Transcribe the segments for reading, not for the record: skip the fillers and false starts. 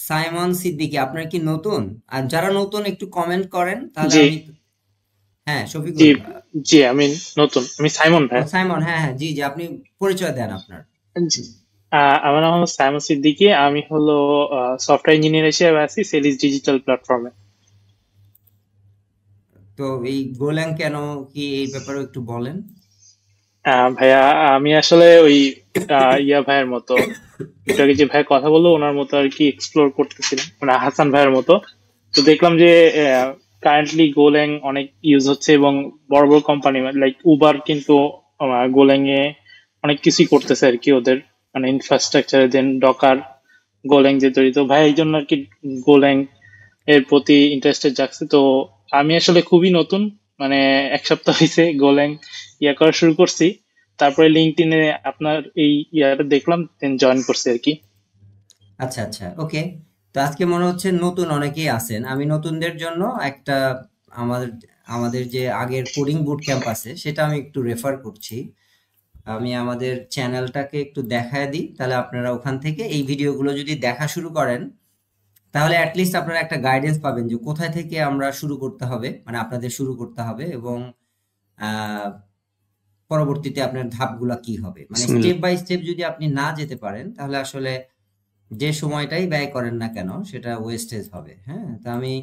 Simon Siddiqui, আপনার কি নতুন? আর যারা নতুন একটু কমেন্ট করেন তাহলে জি, আমি। হ্যাঁ, জি, শফিকুল। জি, আমি নতুন। আমি সাইমন ও ভাই। সাইমন, হ্যাঁ হ্যাঁ, জি জি, আপনি পরিচয় দেন আপনার। জি। আমার নাম হলো সাইমন সিদ্দিকী। আমি হলো সফটওয়্যার ইঞ্জিনিয়ার হিসেবে আছি সেলিস ডিজিটাল প্ল্যাটফর্মে। তো এই গোল্যাং কেন, কি এই ব্যাপারে একটু বলেন। ভাইয়া, আমি আসলে ওই ইয়া ভাইয়ের মতো, একটু আগে যে ভাই কথা বললো ওনার মতো আর কি এক্সপ্লোর করতেছিলাম, মানে হাসান ভাইয়ের মতো। তো দেখলাম যে কারেন্টলি গোল্যাং অনেক ইউজ হচ্ছে এবং বড় বড় কোম্পানি লাইক উবার কিন্তু গোল্যাং এ অনেক কিছুই করতেছে আর কি, ওদের মানে ইনফ্রাস্ট্রাকচারে দেন ডকার গোল্যাং যে তৈরি। তো ভাই এই জন্য আর কি গোল্যাং এর প্রতি ইন্টারেস্টেড জাগছে। তো আমি আসলে খুবই নতুন, মানে এক সপ্তাহ হয়েছে গোল্যাং ইয়া করা শুরু করছি। তারপরে লিঙ্কডইনে আপনার এই ইয়াটা দেখলাম, দেন জয়েন করছি আর কি। আচ্ছা আচ্ছা, ওকে। তো আজকে মনে হচ্ছে নতুন অনেকেই আছেন। আমি নতুনদের জন্য একটা, আমাদের আমাদের যে আগের কোডিং বুট ক্যাম্প আছে সেটা আমি একটু রেফার করছি। আমি আমাদের চ্যানেলটাকে একটু দেখায় দিই, তাহলে আপনারা ওখান থেকে এই ভিডিওগুলো যদি দেখা শুরু করেন তাহলে অ্যাটলিস্ট আপনারা একটা গাইডেন্স পাবেন যে কোথায় থেকে আমরা শুরু করতে হবে, মানে আপনাদের শুরু করতে হবে, এবং আহ, পরবর্তীতে আপনার ধাপগুলা কি হবে। মানে বিসমিল্লাহ। স্টেপ বাই স্টেপ যদি আপনি না যেতে পারেন তাহলে আসলে যে সময়টাই ব্যয় করেন না কেন সেটা ওয়েস্টেজ হবে। হ্যাঁ, তো আমি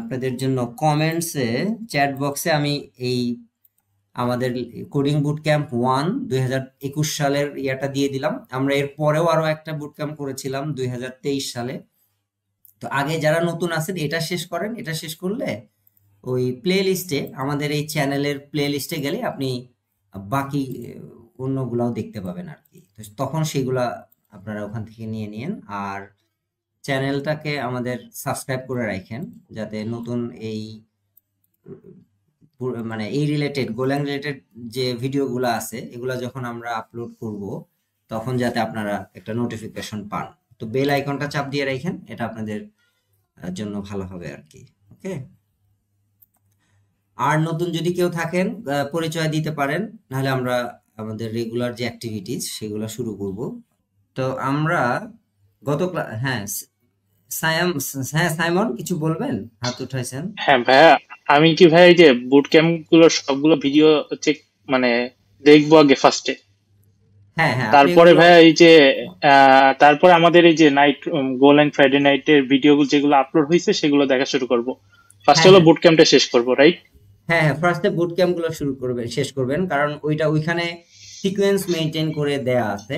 আপনাদের জন্য কমেন্টসে, চ্যাট বক্সে আমি এই আমাদের কোডিং বুট ক্যাম্প 1 2021 সালের ইয়াটা দিয়ে দিলাম। আমরা এর পরেও আরো একটা বুট ক্যাম্প করেছিলাম 2023 সালে। তো আগে যারা নতুন আছেন এটা শেষ করেন, এটা শেষ করলে ওই প্লে লিস্টে, আমাদের এই চ্যানেলের প্লে লিস্টে গেলে আপনি বাকি অন্যগুলাও দেখতে পাবেন আর কি। তো তখন সেগুলা আপনারা ওখান থেকে নিয়ে নিন। আর চ্যানেলটাকে আমাদের সাবস্ক্রাইব করে রাখেন, যাতে নতুন এই মানে এই রিলেটেড গোল্যাং রিলেটেড যে ভিডিওগুলো আছে এগুলা যখন আমরা আপলোড করব তখন যাতে আপনারা একটা নোটিফিকেশন পান। তো বেল আইকনটা চাপ দিয়ে রাখেন, এটা আপনাদের জন্য ভালো হবে আর কি। ওকে। আর নতুন যদি কেউ থাকেন পরিচয় দিতে পারেন, নাহলে আমরা আমাদের রেগুলার যে অ্যাক্টিভিটিস সেগুলো শুরু করব। তো আমরা হ্যাঁ, সায়াম, হ্যাঁ সাইমন কিছু বলবেন, হাত উঠাইছেন। হ্যাঁ ভাইয়া, আমি কি ভাই এই যে বুট ক্যাম্প গুলো সবগুলো ভিডিও চেক মানে দেখবো আগে ফার্স্টে। হ্যাঁ হ্যাঁ, আপনি তারপরে এগুলো। ভাইয়া এই যে তারপরে আমাদের এই যে নাইট গোল এন্ড ফ্রাইডে নাইটের ভিডিওগুলো যেগুলো আপলোড হয়েছে সেগুলো দেখা শুরু করব। ফার্স্ট হ্যাঁ হলো হ্যাঁ বুট ক্যাম্পটা শেষ করবো, রাইট? হ্যাঁ হ্যাঁ, ফার্স্টে বুট ক্যাম্প গুলো শুরু করবেন, শেষ করবেন, কারণ ওইখানে সিকোয়েন্স মেনটেন করে দেয়া আছে।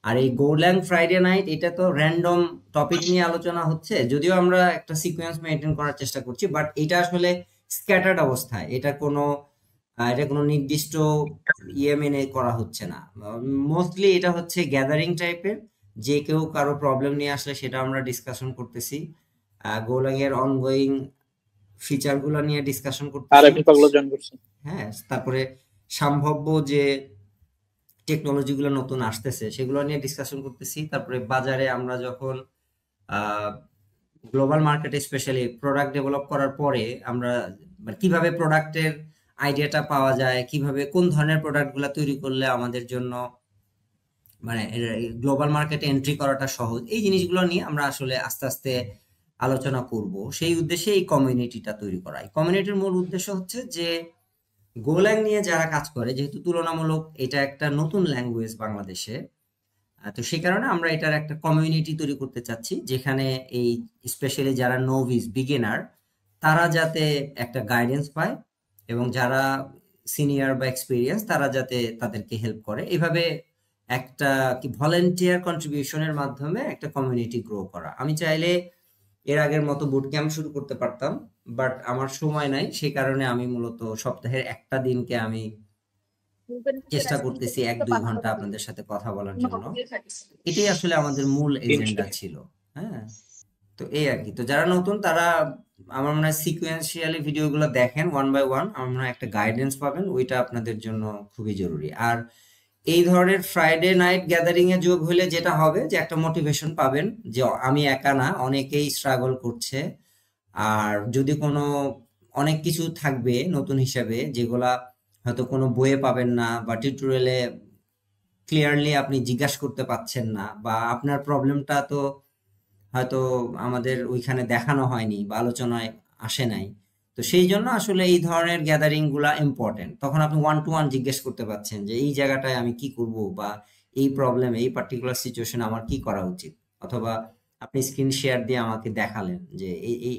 আর এই গোল্যান্ড ফ্রাইডে নাইট এটা তো র্যান্ডম টপিক নিয়ে আলোচনা হচ্ছে, যদিও আমরা একটা সিকোয়েন্স মেনটেন করার চেষ্টা করছি, বাট এটা আসলে স্ক্যাটার্ড অবস্থায়, এটা কোনো নির্দিষ্ট ইয়ে মেনে করা হচ্ছে না। মোস্টলি এটা হচ্ছে গ্যাদারিং টাইপের, যে কেউ কারো প্রবলেম নিয়ে আসলে সেটা আমরা ডিসকাশন করতেছি, গোলাং এর অনগোয়িং ফিচার গুলো নিয়ে ডিসকাশন আর করতেছি। এখন পাগলা জয়েন করছে। হ্যাঁ, তারপরে সম্ভাব্য যে টেকনোলজি গুলো নতুন আসতেছে সেগুলো নিয়ে ডিসকাশন করতেছি। তারপরে বাজারে আমরা যখন গ্লোবাল মার্কেটে স্পেশালি প্রোডাক্ট ডেভেলপ করার পরে আমরা মানে কিভাবে প্রোডাক্টের আইডিয়াটা পাওয়া যায়, কিভাবে কোন ধরনের প্রোডাক্ট গুলা তৈরি করলে আমাদের জন্য মানে গ্লোবাল মার্কেটে এন্ট্রি করাটা সহজ, এই জিনিসগুলো নিয়ে আমরা আসলে আস্তে আস্তে আলোচনা করব। সেই উদ্দেশ্যে এই কমিউনিটিটা তৈরি করা। এই কমিউনিটির মূল উদ্দেশ্য হচ্ছে যে গোল্যাং নিয়ে যারা কাজ করে, যেহেতু তুলনামূলক এটা একটা নতুন ল্যাঙ্গুয়েজ বাংলাদেশে, তো সেই কারণে আমরা এটার একটা কমিউনিটি তৈরি করতে চাচ্ছি, যেখানে এই স্পেশালি যারা নোভিস বিগিনার তারা যাতে একটা গাইডেন্স পায়, এবং যারা সিনিয়র বা এক্সপিরিয়েন্স তারা যাতে তাদেরকে হেল্প করে। এভাবে একটা কি ভলেন্টিয়ার কন্ট্রিবিউশনের মাধ্যমে একটা কমিউনিটি গ্রো করা। আমি চাইলে এর আগের মতো বুট ক্যাম্প শুরু করতে পারতাম, বাট আমার সময় নাই, সেই কারণে আমি মূলত সপ্তাহের একটা দিনকে আমি চেষ্টা করতেছি 1-2 ঘন্টা আপনাদের সাথে কথা বলার জন্য। এটাই আসলে আমাদের মূল এজেন্ডা ইনশাল্লাহ। ছিল। হ্যাঁ, তো এই আর কি। তো যারা নতুন তারা আমার মনে হয় সিকুয়েন্সিয়ালি ভিডিওগুলো দেখেন, ওয়ান বাই ওয়ান, আমার মনে হয় একটা গাইডেন্স পাবেন, ওইটা আপনাদের জন্য খুবই জরুরি। আর এই ধরনের ফ্রাইডে নাইট গ্যাদারিং এ যোগ হলে যেটা হবে যে একটা মোটিভেশন পাবেন যে আমি একা না, অনেকেই স্ট্রাগল করছে। আর যদি কোনো অনেক কিছু থাকবে নতুন হিসাবে যেগুলা হয়তো কোনো বইয়ে পাবেন না, বা টিউটোরিয়ালে ক্লিয়ারলি আপনি জিজ্ঞাসা করতে পাচ্ছেন না, বা আপনার প্রবলেমটা তো হয়তো আমাদের ওইখানে দেখানো হয়নি বা আলোচনায় আসে নাই। তো সেই জন্য আসলে এই ধরনের গ্যাদারিং গুলা ইম্পর্টেন্ট। তখন আপনি ওয়ান টু ওয়ান জিজ্ঞেস করতে পারছেন যে এই জায়গাটায় আমি কি করব, বা এই প্রবলেম, এই পার্টিকুলার সিচুয়েশনে আমার কি করা উচিত, অথবা আপনি স্ক্রিন শেয়ার দিয়ে আমাকে দেখালেন যে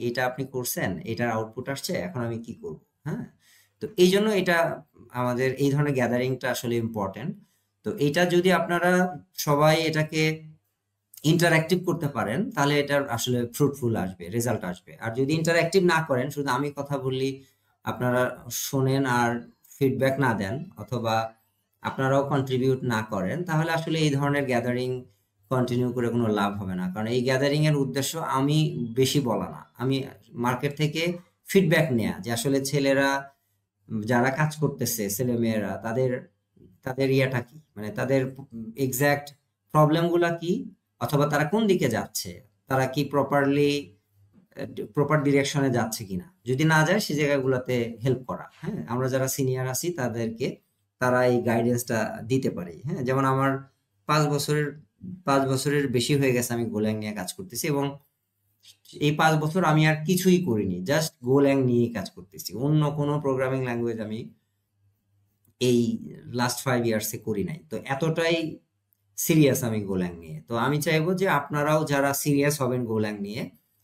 এটা আপনি করছেন, এটার আউটপুট আসছে, এখন আমি কি করব। হ্যাঁ, তো এই জন্য এটা আমাদের এই ধরনের গ্যাদারিংটা আসলে ইম্পর্টেন্ট। তো এটা যদি আপনারা সবাই এটাকে ইন্টারঅ্যাক্টিভ করতে পারেন, তাহলে এটার আসলে ফ্রুটফুল আসবে, রেজাল্ট আসবে। আর যদি ইন্টারঅ্যাক্টিভ না করেন, শুধু আমি কথা বললি, আপনারা শোনেন আর ফিডব্যাক না দেন, অথবা আপনারাও কন্ট্রিবিউট না করেন, তাহলে আসলে এই ধরনের গ্যাদারিং কন্টিনিউ করে কোনো লাভ হবে না। কারণ এই গ্যাদারিং এর উদ্দেশ্য আমি বেশি বলা না, আমি মার্কেট থেকে ফিডব্যাক নেয়া, যে আসলে ছেলেরা যারা কাজ করতেছে, ছেলে মেয়েরা, তাদের তাদের ইয়েটা কি, মানে তাদের এক্সাক্ট প্রবলেম গুলা কি, অথবা তারা কোন দিকে যাচ্ছে, তারা কি প্রপার ডিরেকশনে যাচ্ছে কিনা। যদি না যায় সেই জায়গাগুলোতে হেল্প করা। হ্যাঁ, আমরা যারা সিনিয়র আছি তাদেরকে তারা এই গাইডেন্সটা দিতে পারি। হ্যাঁ, যেমন আমার 5 বছরের 5 বছরের বেশি হয়ে গেছে আমি গোল্যাং নিয়ে কাজ করতেছি, এবং এই 5 বছর আমি আর কিছুই করিনি, জাস্ট গোল্যাং নিয়েই কাজ করতেছি। অন্য কোনো প্রোগ্রামিং ল্যাঙ্গুয়েজ আমি এই লাস্ট 5 ইয়ার্সে করি নাই। তো এতটাই সিরিয়াস আমি গোল্যাং নিয়ে। তো আমি চাইবো যে আপনারাও যারা সিরিয়াস হবেন গোল্যাং নিয়ে,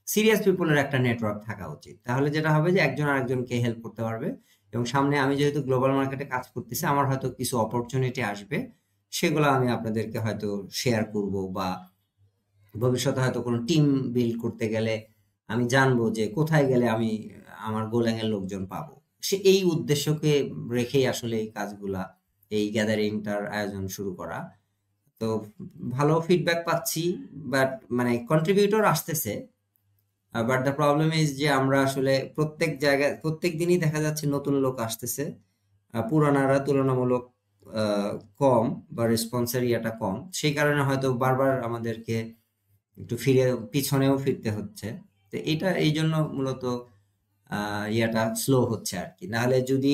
সিরিয়াস পিপলের একটা নেটওয়ার্ক থাকা উচিত। তাহলে যেটা হবে যে একজন আরেকজনকে হেল্প করতে পারবে, এবং সামনে আমি যেহেতু গ্লোবাল মার্কেটে কাজ করতেছি, আমার হয়তো কিছু অপরচুনিটি আসবে, সেগুলো আমি আপনাদেরকে হয়তো শেয়ার করব, বা ভবিষ্যতে হয়তো কোনো টিম বিল্ড করতে গেলে আমি জানবো যে কোথায় গেলে আমি আমার গোল্যাং এর লোকজন পাবো। এই উদ্দেশ্যকে রেখেই আসলে এই কাজগুলা, এই গ্যাদারিংটার আয়োজন শুরু করা। তো ভালো ফিডব্যাক পাচ্ছি, বাট মানে কন্ট্রিবিউটর আসতেছে, বাট দ্য প্রবলেম ইজ যে আমরা আসলে প্রত্যেক জায়গায় প্রত্যেক দিনই দেখা যাচ্ছে নতুন লোক আসতেছে, পুরানারা তুলনামূলক আহ, কম, বা রেসপন্সের ইয়েটা কম। সেই কারণে হয়তো বারবার আমাদেরকে একটু পিছনেও ফিরতে হচ্ছে। তো এটা এই জন্য মূলত ইয়াটা স্লো হচ্ছে আর কি। নাহলে যদি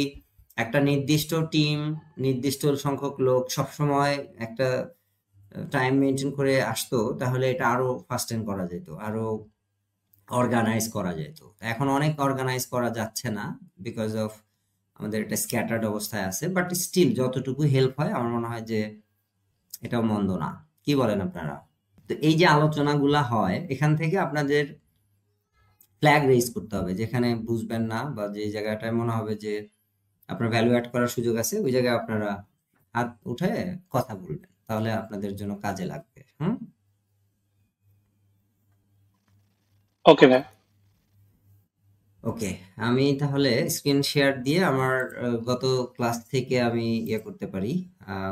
একটা নির্দিষ্ট টিম, নির্দিষ্ট সংখ্যক লোক সবসময় একটা টাইম মেনটেন করে আসতো, তাহলে এটা আরো ফাস্টেন করা যেত, আরো অর্গানাইজ করা যেত। এখন অনেক অর্গানাইজ করা যাচ্ছে না, বিকজ অফ আমাদের এটা স্ক্যাটার্ড অবস্থায় আছে। বাট স্টিল যতটুকু হেল্প হয় আমার মনে হয় যে এটাও মন্দ না। কি বলেন আপনারা? তো এই যে আলোচনাগুলা হয়, এখান থেকে আপনাদের ফ্ল্যাগ রেজ করতে হবে, যেখানে বুঝবেন না বা যে জায়গাটায় মনে হবে যে আপনার ভ্যালু অ্যাড করার সুযোগ আছে, ওই জায়গায় আপনারা হাত উঠে কথা বলবেন, তাহলে আপনাদের জন্য কাজে লাগবে। হুম। ওকে ভাই। ওকে, আমি তাহলে স্ক্রিন শেয়ার দিয়ে আমার গত ক্লাস থেকে আমি ইয়ে করতে পারি।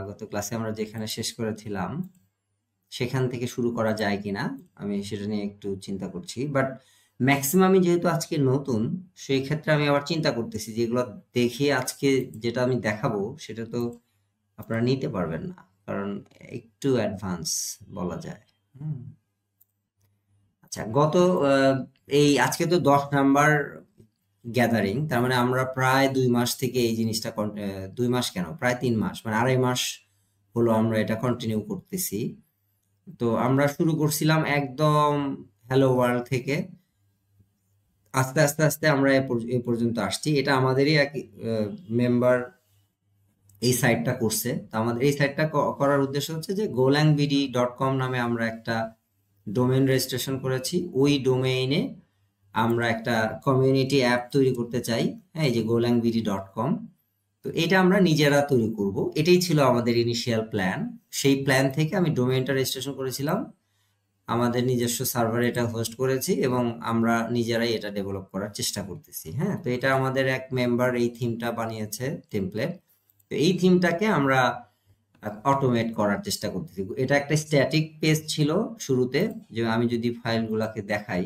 গত ক্লাসে আমরা যেখানে শেষ করেছিলাম সেখান থেকে শুরু করা যায় কিনা, আমি সেটা নিয়ে একটু চিন্তা করছি। বাট ম্যাক্সিমামই যেহেতু আজকে নতুন, সেই ক্ষেত্রে আমি আবার চিন্তা করতেছি যেগুলো দেখে আজকে যেটা আমি দেখাবো সেটা তো আপনারা নিতে পারবেন না, কারণ একটু অ্যাডভান্স বলা যায়। হুম। আচ্ছা, আহ, এই আজকে তো 10 নাম্বার গ্যাদারিং, তার মানে আমরা প্রায় 2 মাস থেকে এই জিনিসটা 2 মাস কেন, প্রায় 3 মাস, মানে 2.5 মাস হলো আমরা এটা কন্টিনিউ করতেছি। তো আমরা শুরু করছিলাম একদম হ্যালো ওয়ার্ল্ড থেকে, আস্তে আস্তে আস্তে আমরা এ পর্যন্ত আসছি। এটা আমাদেরই এক মেম্বার এই সাইটটা করছে। তো আমাদের এই সাইটটা করার উদ্দেশ্য হচ্ছে যে golangvd.com নামে আমরা একটা ডোমেইন রেজিস্ট্রেশন করেছি। ওই ডোমেইনে আমরা একটা কমিউনিটি অ্যাপ তৈরি করতে চাই। হ্যাঁ, এই যে golangvd.com। তো এটা আমরা নিজেরা তৈরি করব, এটাই ছিল আমাদের ইনিশিয়াল প্ল্যান। সেই প্ল্যান থেকে আমি ডোমেইনটা রেজিস্ট্রেশন করেছিলাম, আমাদের নিজস্ব সার্ভারে এটা হোস্ট করেছি, এবং আমরা নিজেরাই এটা ডেভেলপ করার চেষ্টা করতেছি। হ্যাঁ, তো এটা আমাদের এক মেম্বার এই থিমটা বানিয়েছে, টেমপ্লেট। তো এই থিমটাকে আমরা অটোমেট করার চেষ্টা করতেছি। এটা একটা স্ট্যাটিক পেজ ছিল শুরুতে, যে আমি যদি ফাইলগুলোকে দেখাই,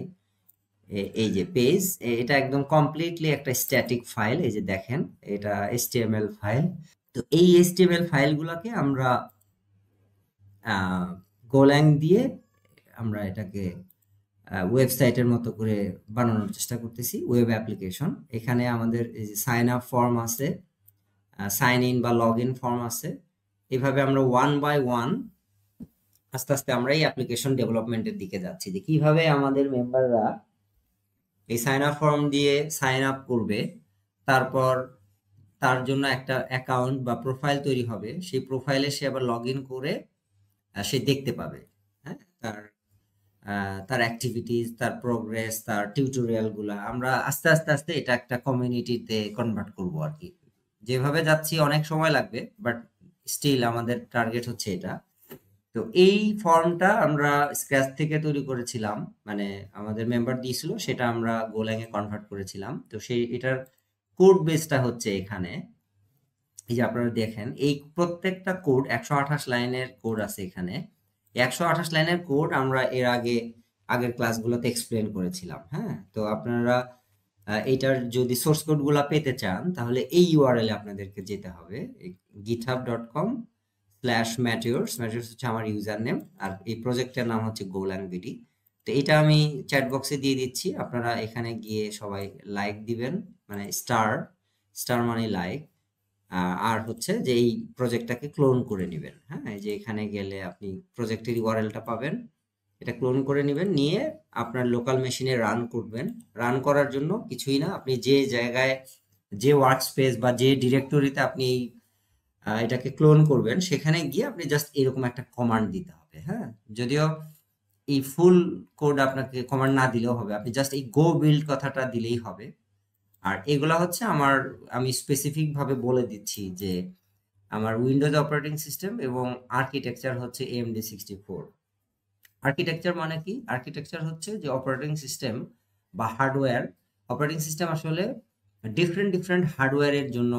এই যে পেজ, এটা একদম কমপ্লিটলি একটা স্ট্যাটিক ফাইল। এই যে দেখেন, এটা HTML ফাইল। তো এই HTML ফাইলগুলোকে আমরা গোল্যাং দিয়ে আমরা এটাকে ওয়েবসাইটের মতো করে বানানোর চেষ্টা করতেছি, ওয়েব অ্যাপ্লিকেশন। এখানে আমাদের এই যে সাইন আপ ফর্ম আছে, সাইন ইন বা লগ ইন ফর্ম আছে। এভাবে আমরা ওয়ান বাই ওয়ান আস্তে আস্তে আমরা এই অ্যাপ্লিকেশন ডেভেলপমেন্টের দিকে যাচ্ছি, যে কিভাবে আমাদের মেম্বাররা এই সাইন আপ ফর্ম দিয়ে সাইন আপ করবে, তারপর তার জন্য একটা অ্যাকাউন্ট বা প্রোফাইল তৈরি হবে, সেই প্রোফাইলে সে আবার লগ ইন করে সে দেখতে পাবে, হ্যাঁ, তার অ্যাক্টিভিটিস, তার প্রোগ্রেস, তার টিউটোরিয়াল গুলা আমরা আস্তে আস্তে আস্তে এটা একটা কমিউনিটিতে কনভার্ট করব আর কি। যেভাবে যাচ্ছি অনেক সময় লাগবে, বাট স্টিল আমাদের টার্গেট হচ্ছে এটা। তো এই ফর্মটা আমরা স্ক্র্যাচ থেকে তৈরি করেছিলাম, মানে আমাদের মেম্বার দিয়েছিল, সেটা আমরা গোল্যাং এ কনভার্ট করেছিলাম। তো সেই এটার কোড বেসটা হচ্ছে এখানে, এই যে আপনারা দেখেন এই প্রত্যেকটা কোড 128 লাইনের কোড আছে এখানে। 128 লাইনের কোড আমরা এর আগের ক্লাসগুলোতে এক্সপ্লেন করেছিলাম। হ্যাঁ, তো আপনারা এইটার যদি সোর্স কোড গুলা পেতে চান তাহলে এই ইউআরএল এ আপনাদেরকে যেতে হবে, github.com/Matthios। Matthios হচ্ছে আমার ইউজার নেম, আর এই প্রজেক্টের নাম হচ্ছে গোল্যাং বিডি। তো এটা আমি চ্যাট বক্সে দিয়ে দিচ্ছি, আপনারা এখানে গিয়ে সবাই লাইক দিবেন, মানে স্টার মানে লাইক, আর হচ্ছে যে এই প্রজেক্টটাকে ক্লোন করে নেবেন। হ্যাঁ, এই যে এখানে গেলে আপনি প্রজেক্টের ইউআরএলটা পাবেন, এটা ক্লোন করে নেবেন, নিয়ে আপনার লোকাল মেশিনে রান করবেন। রান করার জন্য কিছুই না, আপনি যে জায়গায়, যে ওয়ার্ক স্পেস বা যে ডিরেক্টরিতে আপনি এটাকে ক্লোন করবেন, সেখানে গিয়ে আপনি জাস্ট এরকম একটা কমান্ড দিতে হবে। হ্যাঁ, যদিও এই ফুল কোড আপনাকে কমান্ড না দিলেও হবে, আপনি জাস্ট এই গো বিল্ড কথাটা দিলেই হবে। আর এগুলা হচ্ছে আমি স্পেসিফিক ভাবে বলে দিচ্ছি যে আমার উইন্ডোজ অপারেটিং সিস্টেম এবং আর্কিটেকচার হচ্ছে AMD64। আর্কিটেকচার মানে কি? আর্কিটেকচার হচ্ছে যে অপারেটিং সিস্টেম বা হার্ডওয়্যার। অপারেটিং সিস্টেম আসলে ডিফারেন্ট হার্ডওয়্যারের জন্য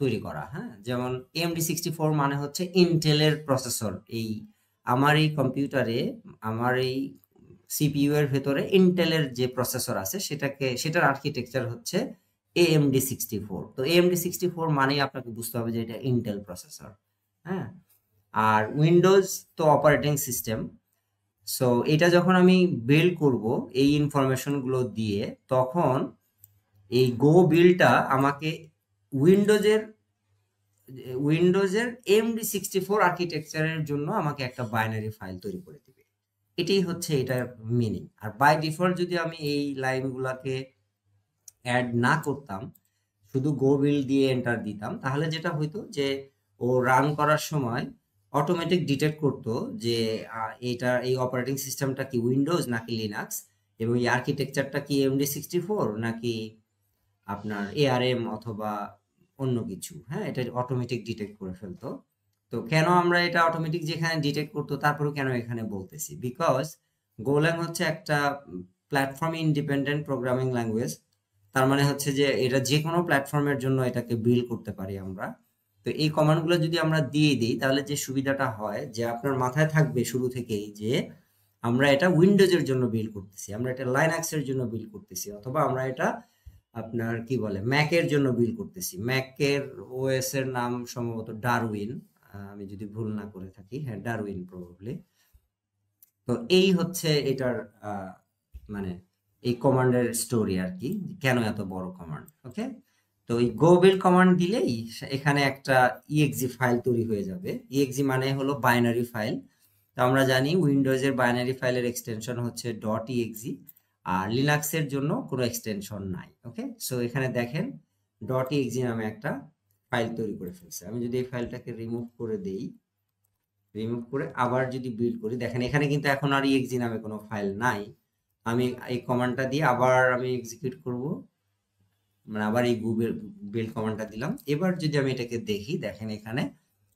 তৈরি করা। হ্যাঁ, যেমন AMD64 মানে হচ্ছে ইন্টেলের প্রসেসর। আমার এই কম্পিউটারে, আমার এই সিপিইউ এর ভেতরে ইন্টেলের যে প্রসেসর আছে সেটার আর্কিটেকচার হচ্ছে AMD64। তো AMD64 মানেই আপনাকে বুঝতে হবে যে এটা ইন্টেল প্রসেসর। হ্যাঁ, আর উইন্ডোজ তো অপারেটিং সিস্টেম। সো এটা যখন আমি বিল্ড করব এই ইনফরমেশন গুলো দিয়ে, তখন এই গো বিল্ডটা আমাকে উইন্ডোজের উইন্ডোজের AMD64 আর্কিটেকচারের জন্য আমাকে একটা বাইনারি ফাইল তৈরি করে দিবে। এটাই হচ্ছে এটার মিনিং। আর বাই ডিফল্ট যদি আমি এই লাইনগুলোকে অ্যাড না করতাম, শুধু গো বিল্ড দিয়ে এন্টার দিতাম, তাহলে যেটা হইতো যে ও রান করার সময় অটোমেটিক ডিটেক্ট করতো যে এই অপারেটিং সিস্টেমটা কি উইন্ডোজ নাকি লিনাক্স, এবং এই আর্কিটেকচারটা কি AMD64 নাকি আপনার ARM অথবা অন্য কিছু। হ্যাঁ, এটা অটোমেটিক ডিটেক্ট করে ফেলতো। তো কেন আমরা এটা অটোমেটিক যেখানে ডিটেক্ট করতো তারপরেও কেন এখানে বলতেছি, বিকজ গোল্যাং হচ্ছে একটা প্ল্যাটফর্ম ইন্ডিপেন্ডেন্ট প্রোগ্রামিং ল্যাঙ্গুয়েজ। তার মানে হচ্ছে যে এটা যে কোনো প্ল্যাটফর্মের জন্য এটাকে বিল্ড করতে পারি আমরা। তো এই কমান্ডগুলো যদি আমরা দিয়ে দিই, তাহলে যে সুবিধাটা হয় যে আপনার মাথায় থাকবে শুরু থেকেই যে আমরা এটা উইন্ডোজের জন্য বিল্ড করতেছি, আমরা এটা লাইনাক্সের জন্য বিল্ড করতেছি, অথবা আমরা এটা আপনার কি বলে ম্যাকের জন্য বিল্ড করতেছি। ম্যাকের ওএস এর নাম সম্ভবত ডারউইন, আমি যদি ভুল না করে থাকি, হ্যাঁ ডারউইন প্রবাবলি। তো এই হচ্ছে এটার মানে এই কমান্ডের স্টোরি আর কি, কেন এত বড় কমান্ড। ওকে, তো এই গো বিল্ড কমান্ড দিলেই এখানে একটা ইএক্সি ফাইল তৈরি হয়ে যাবে। ইএক্সি মানে হলো বাইনারি ফাইল। তো আমরা জানি উইন্ডোজের বাইনারি ফাইলের এক্সটেনশন হচ্ছে .exe, আর লিনাক্সের জন্য কোনো এক্সটেনশন নাই। ওকে, সো এখানে দেখেন .exe নামে একটা ফাইল তৈরি করে ফেলছে। আমি যদি এই ফাইলটাকে রিমুভ করে দেই, রিমুভ করে আবার যদি বিল্ড করি, দেখেন এখানে কিন্তু এখন আর exe নামে কোনো ফাইল নাই। আমি এই কমান্ডটা দিয়ে আবার আমি এক্সিকিউট করব, মানে আবার এই গুগল বিল্ড কমান্ডটা দিলাম। এবার যদি আমি এটাকে দেখি, দেখেন এখানে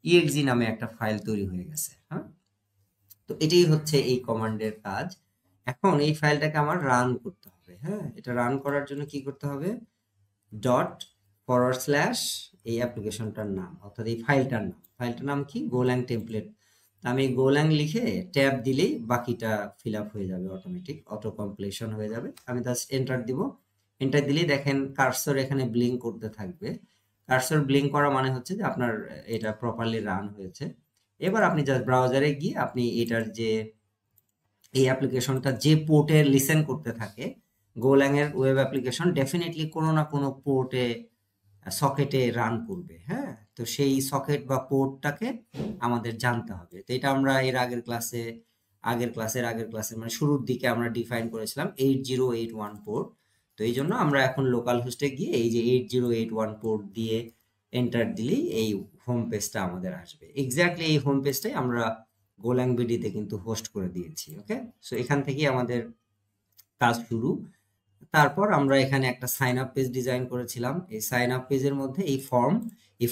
exe নামে একটা ফাইল তৈরি হয়ে গেছে। হ্যাঁ, তো এটাই হচ্ছে এই কমান্ডের কাজ। এখন এই ফাইলটাকে আমার রান করতে হবে। হ্যাঁ, এটা রান করার জন্য কি করতে হবে, ./ এই অ্যাপ্লিকেশনটার নাম, অর্থাৎ এই ফাইলটার নাম কি, গোল্যাং টেমপ্লেট। আমি গোল্যাং লিখে ট্যাব দিলেই বাকিটা ফিল আপ হয়ে যাবে, অটোমেটিক অটো কমপ্লিশন হয়ে যাবে। আমি জাস্ট এন্টার দিব, এন্টার দিলেই দেখেন কার্সর এখানে ব্লিঙ্ক করতে থাকবে। কার্সর ব্লিঙ্ক করা মানে হচ্ছে যে আপনার এটা প্রপারলি রান হয়েছে। এবার আপনি জাস্ট ব্রাউজারে গিয়ে আপনি এটার যে এই অ্যাপ্লিকেশনটা যে পোর্টে লিসেন করতে থাকে, গোল্যাং এর ওয়েব অ্যাপ্লিকেশন ডেফিনেটলি কোনো না কোনো পোর্টে সকেটে রান করবে। হ্যাঁ, তো তো সেই সকেট বা পোর্টটাকে আমাদের জানতে হবে। তো এটা আমরা এর আগের ক্লাসের মানে শুরুর দিকে আমরা ডিফাইন করেছিলাম 8081 পোর্ট। তো এই জন্য আমরা এখন লোকাল হোস্টে গিয়ে এই যে 8081 পোর্ট দিয়ে এন্টার দিলেই এই হোম পেজটা আমাদের আসবে। এক্স্যাক্টলি এই হোম পেজটাই আমরা গোল্যাং বিডিতে কিন্তু হোস্ট করে দিয়েছি। ওকে, সো এখান থেকেই আমাদের কাজ শুরু। তারপর আমরা এখানে একটা সাইন আপ পেজ ডিজাইন করেছিলাম। এই সাইন আপ পেজের মধ্যে এই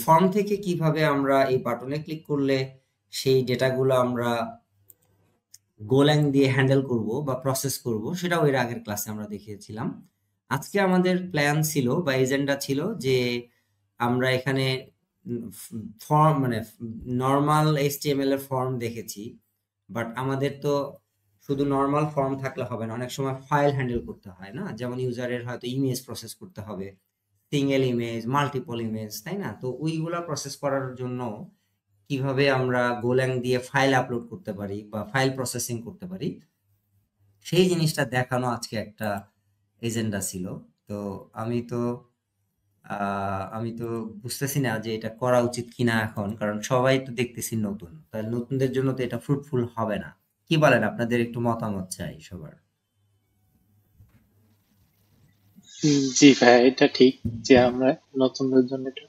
ফর্ম থেকে কিভাবে আমরা এই বাটনে ক্লিক করলে সেই ডেটাগুলো আমরা গোল্যাং দিয়ে হ্যান্ডেল করব বা প্রসেস করব, সেটাও এর আগের ক্লাসে আমরা দেখিয়েছিলাম। আজকে আমাদের প্ল্যান ছিল বা এজেন্ডা ছিল যে আমরা এখানে ফর্ম মানে নর্মাল এইচটিএমএল এর ফর্ম দেখেছি, বাট আমাদের তো শুধু নর্মাল ফর্ম থাকলে হবে না, অনেক সময় ফাইল হ্যান্ডেল করতে হয় না? যেমন ইউজারের হয়তো ইমেজ প্রসেস করতে হবে, সিঙ্গেল ইমেজ, মাল্টিপল ইমেজ, তাই না? তো ওইগুলা প্রসেস করার জন্য কিভাবে আমরা গোল্যাং দিয়ে ফাইল আপলোড করতে পারি বা ফাইল প্রসেসিং করতে পারি, সেই জিনিসটা দেখানো আজকে একটা এজেন্ডা ছিল। তো আমি তো বুঝতেছি না যে এটা করা উচিত কিনা এখন, কারণ সবাই তো দেখতেছি নতুন, তাহলে নতুনদের জন্য তো এটা ফ্রুটফুল হবে না। কি বলেন? আপনাদের একটু মতামত চাই সবার। জি ভাইয়া, এটা ঠিক যে আমরা নতুনদের জন্য এটা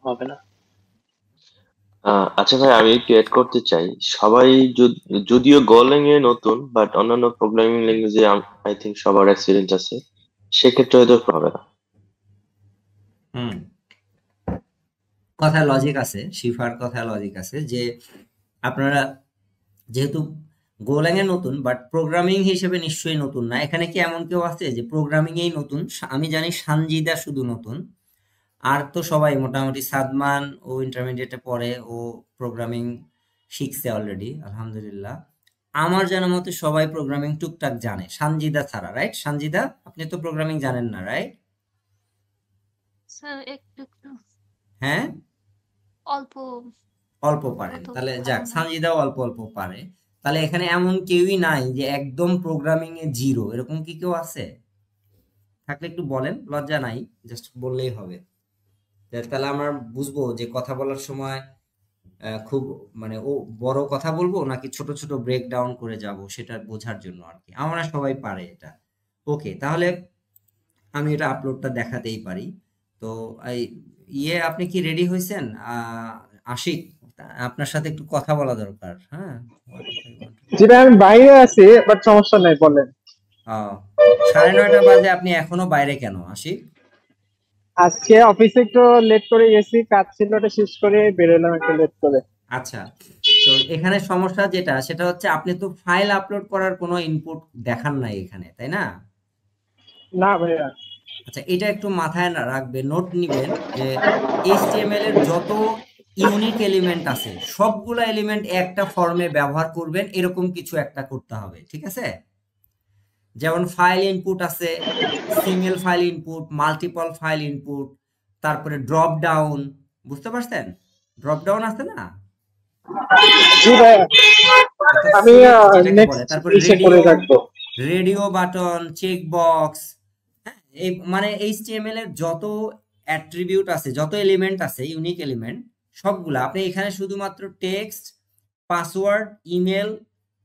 হবে না। আচ্ছা ভাই, আমি একটু এড করতে চাই। সবাই যদিও গোলাং এ নতুন, বাট অন্যান্য প্রোগ্রামিং ল্যাঙ্গুয়েজে আই থিঙ্ক সবার এক্সপিরিয়েন্স আছে, সেক্ষেত্রে হয়তো হবে না। হুম, কথায় লজিক আছে, শিফার কথায় লজিক আছে যে আপনারা যেহেতু গোল্যাং এ নতুন, বাট প্রোগ্রামিং হিসেবে নিশ্চয়ই নতুন না। এখানে কি এমন কেউ আছে যে প্রোগ্রামিং এই নতুন? আমি জানি সানজিদা শুধু নতুন, আর তো সবাই মোটামুটি সাদমান ও ইন্টারমিডিয়েটে পড়ে, ও প্রোগ্রামিং শিখছে অলরেডি, আলহামদুলিল্লাহ। আমার জানা মতে সবাই প্রোগ্রামিং টুকটাক জানে, সানজিদা ছাড়া, রাইট? সানজিদা, আপনি তো প্রোগ্রামিং জানেন না, রাইট? স্যার একটু একটু হ্যাঁ, অল্প অল্প পারেন, অত তাহলে ভালো যাক, না। সানজিদাও অল্প অল্প পারে। তাহলে এখানে এমন কেউই নাই যে একদম প্রোগ্রামিং এ জিরো, এরকম কি কেউ আছে? থাকলে একটু বলেন, লজ্জা নাই, জাস্ট বললেই হবে। তাহলে আমরা বুঝবো যে কথা বলার সময় খুব মানে বড় কথা বলবো নাকি ছোট ছোট ব্রেক ডাউন করে যাব, সেটা বোঝার জন্য আর কি। আমরা সবাই পারে এটা। ওকে, তাহলে আমি এটা আপলোডটা দেখাতেই পারি। তো এই আপনি কি রেডি হয়েছেন? আশিক, আপনার সাথে একটু কথা বলা দরকার। হ্যাঁ, যেটা আমি বাইরে আছি, বাট সমস্যা নাই, বলেন। 9:30 বাজে, আপনি এখনো বাইরে কেন আশিক? আজকে অফিসে একটু লেট করে গেছি, কাজ ছিল, ওটা শেষ করে বেরোলাম একটু লেট করে। আচ্ছা, তো এখানে সমস্যা যেটা, সেটা হচ্ছে আপনি তো ফাইল আপলোড করার কোনো ইনপুট দেখান নাই এখানে, তাই না? না ভাইয়া। আচ্ছা, এটা একটু মাথায় রাখবেন, নোট নিবেন যে এইচটিএমএল এর যত ইউনিক এলিমেন্ট আছে সবগুলা এলিমেন্ট একটা ফর্মে ব্যবহার করবেন, এরকম কিছু একটা করতে হবে, ঠিক আছে? যেমন ফাইল ইনপুট আছে, single file input, multiple file input, তারপরে ড্রপ ডাউন, বুঝতে পারছেন? ড্রপ ডাউন আছে না? জি ভাইয়া, অর্থাৎ আমি সিলেক্ট যেটাকে বলে, নেক্সট তারপরে ইসে করে রাখবো। রেডিও বাটন, চেক বক্স, হ্যাঁ, এই মানে এইচটিএমএল এর যত অ্যাট্রিবিউট আছে, যত এলিমেন্ট আছে, ইউনিক এলিমেন্ট, সবগুলা আপনি এখানে শুধুমাত্র টেক্সট, পাসওয়ার্ড, ইমেল,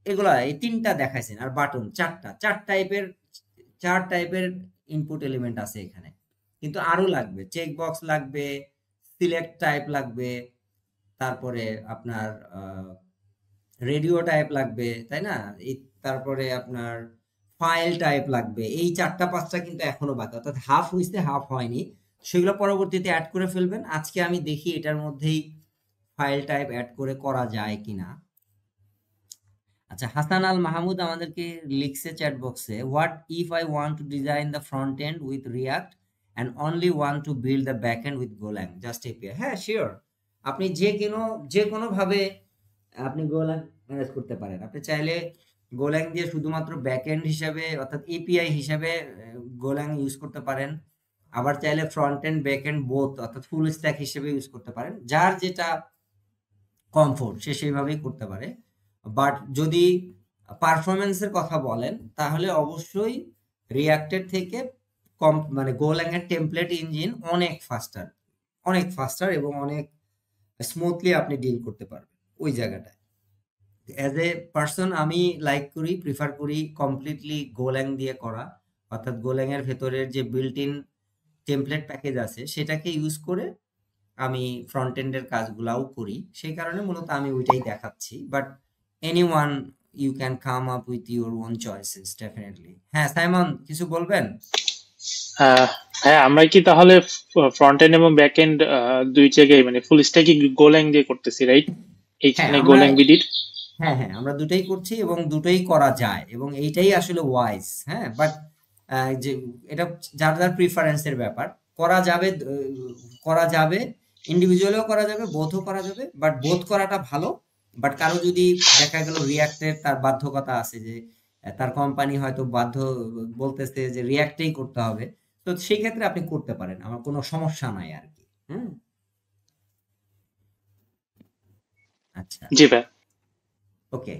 এগুলা এই তিনটা দেখাইছেন, আর বাটন চার টাইপের ইনপুট এলিমেন্ট আছে এখানে। কিন্তু আরো লাগবে, চেক বক্স লাগবে, সিলেক্ট টাইপ লাগবে, তারপরে আপনার রেডিও টাইপ লাগবে, তাই না? তারপরে আপনার ফাইল টাইপ লাগবে। এই 4টা 5টা কিন্তু এখনো বাকি, অর্থাৎ হাফ হইছে, হাফ হয়নি। সেগুলো পরবর্তীতে অ্যাড করে ফেলবেন। আজকে আমি দেখি এটার মধ্যেই ফাইল টাইপ অ্যাড করে করা যায় কিনা। আচ্ছা, হাসান আল মাহমুদ আমাদেরকে লিখছে চ্যাট বক্সে, what if I want to design the front end with React and only want to build the back end with Golang just API? হ্যাঁ, শিওর, আপনি যে কোনো ভাবে আপনি গোল্যাং ম্যানেজ করতে পারেন। আপনি চাইলে গোল্যাং দিয়ে শুধুমাত্র ব্যাকএন্ড হিসাবে, অর্থাৎ এপিআই হিসাবে গোল্যাং ইউজ করতে পারেন। আবার চাইলে ফ্রন্ট এন্ড ব্যাকএন্ড বোথ, অর্থাৎ ফুল স্ট্যাক হিসেবে ইউজ করতে পারেন। যার যেটা কমফোর্ট সে সেইভাবেই করতে পারে। বাট যদি পারফরমেন্সের কথা বলেন, তাহলে অবশ্যই রিয়াক্টের থেকে মানে গোল্যাং এর টেমপ্লেট ইঞ্জিন অনেক ফাস্টার, অনেক ফাস্টার এবং অনেক স্মুথলি আপনি ডিল করতে পারবেন ওই জায়গাটায়। অ্যাজ এ পার্সন আমি লাইক করি, প্রিফার করি কমপ্লিটলি গোল্যাং দিয়ে করা, অর্থাৎ গোল্যাং এর ভেতরের যে বিল্ট ইন টেমপ্লেট প্যাকেজ আছে সেটাকে ইউজ করে আমি ফ্রন্ট এন্ডের কাজগুলাও করি, সেই কারণে মূলত আমি ওইটাই দেখাচ্ছি। But anyone you can come up with your own choices definitely. হ্যাঁ সাইমন, কিছু বলবেন? হ্যাঁ, আমরা কি তাহলে ফ্রন্ট এন্ড এবং ব্যাক এন্ড দুই জায়গায় মানে ফুল স্ট্যাকই গোল্যাং দিয়ে করতেছি, রাইট? হ্যাঁ এইখানে আমরা গোল্যাং বিডির হ্যাঁ আমরা দুটোই করছি এবং দুটোই করা যায় এবং এইটাই আসলে ওয়াইজ। হ্যাঁ বাট যে এটা যার যার প্রিফারেন্সের ব্যাপার। করা যাবে, করা যাবে, ইন্ডিভিজুয়ালও করা যাবে, বোথও করা যাবে, বাট বোথ করাটা ভালো। বাট কারো যদি দেখা গেল রিয়াক্টের তার বাধ্যকতা আছে, যে তার কোম্পানি হয়তো বাধ্য বলতেছে যে রিয়াক্টেই করতে হবে, তো সেই ক্ষেত্রে আপনি করতে পারেন, আমার কোনো সমস্যা নাই আর কি। হুম, আচ্ছা, জি ভাই। ওকে।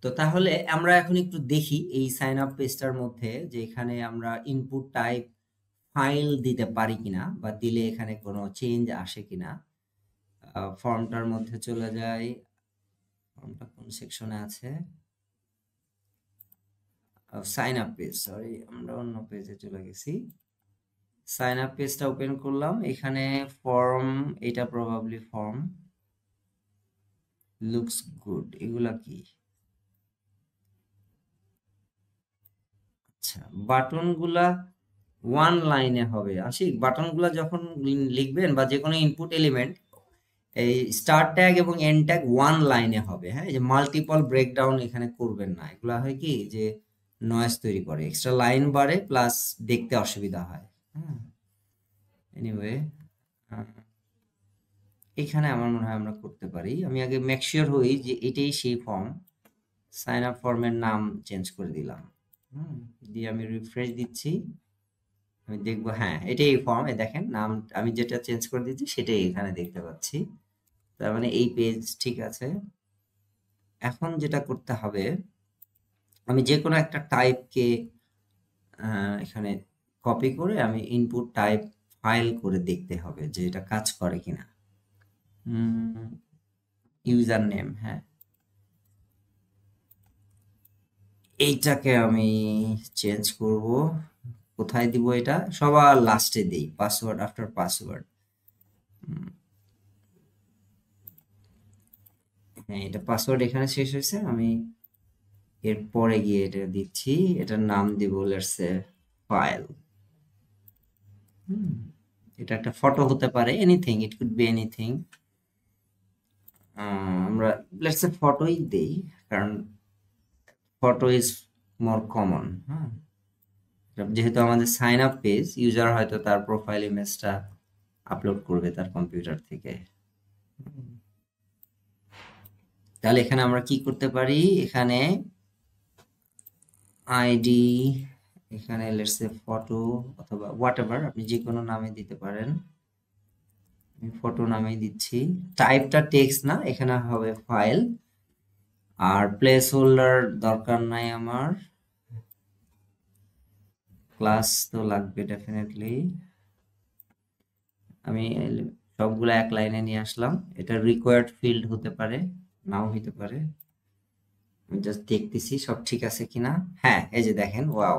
তো তাহলে আমরা এখন একটু দেখি এই সাইন আপ পেজটার মধ্যে যে এখানে আমরা ইনপুট টাইপ ফাইল দিতে পারি কিনা, বা দিলে এখানে কোনো চেঞ্জ আসে কিনা। ফর্মটার মধ্যে চলে যাই, ফর্মটা কোন সেকশনে আছে? সাইন আপ পেজ, সরি আমরা অন্য পেজে চলে গেছি। সাইন আপ পেজটা ওপেন করলাম, এখানে ফর্ম, এটা প্রবাবলি ফর্ম, লুকস গুড। এগুলা কি? আচ্ছা, বাটনগুলা ওয়ান লাইনে হবে। আশিক, বাটনগুলা যখন লিখবেন বা যে কোনো ইনপুট এলিমেন্ট, এই স্টার্ট ট্যাগ এবং এন্ড ট্যাগ ওয়ান লাইনে হবে। হ্যাঁ, এই যে মাল্টিপল ব্রেকডাউন এখানে করবেন না, এগুলা হয় কি যে নয়েজ তৈরি করে, এক্সট্রা লাইন বাড়ে, প্লাস দেখতে অসুবিধা হয়। হ্যাঁ, এনিওয়ে এখানে আমার মনে হয় আমরা করতে পারি। আমি আগে মেক শিওর হই যে এটাই সেই ফর্ম। সাইন আপ ফর্মের নাম চেঞ্জ করে দিলাম, দিয়ে আমি রিফ্রেশ দিচ্ছি, আমি দেখবো হ্যাঁ এটাই ফর্ম। দেখেন নাম আমি যেটা চেঞ্জ করে দিচ্ছি সেটাই এখানে দেখতে পাচ্ছি, তার মানে এই পেজ ঠিক আছে। এখন যেটা করতে হবে, আমি যে কোনো একটা টাইপকে এখানে কপি করে আমি ইনপুট টাইপ ফাইল করে দেখতে হবে যে এটা কাজ করে কিনা। ইউজার নেম, হ্যাঁ এইটাকে আমি চেঞ্জ করব। কোথায় দিব? এটা সবার লাস্টে দিই, পাসওয়ার্ড আফটার পাসওয়ার্ড। হ্যাঁ, এটা পাসওয়ার্ড এখানে শেষ হয়েছে, আমি এরপরে গিয়ে এটা দিচ্ছি, এটার নাম দিব লেটস সে ফাইল। এটা একটা ফটো হতে পারে, anything, it could be anything. আমরা লেটস সে ফটোই দেই, কারণ ফটো ইজ মোর কমন। হ্যাঁ, যেহেতু আমাদের সাইন আপ পেজ, ইউজার হয়তো তার প্রোফাইল ইমেজটা আপলোড করবে তার কম্পিউটার থেকে। তাহলে এখানে আমরা কি করতে পারি? এখানে আইডি, এখানে লেটস সে ফটো অথবা হোয়াটএভার, আপনি যে কোনো নামে দিতে পারেন। আমি ফটো নামেই দিচ্ছি। টাইপটা টেক্সট না, এখানে হবে ফাইল। আর প্লেস হোল্ডার দরকার নাই আমার, ক্লাস তো লাগবে ডেফিনেটলি। আমি সবগুলো এক লাইনে নিয়ে আসলাম। এটা রিকোয়ার্ড ফিল্ড হতে পারে, নাও হতে পারে, আমি জাস্ট দেখতেছি সব ঠিক আছে কিনা। হ্যাঁ, এই যে দেখেন, ওয়াও,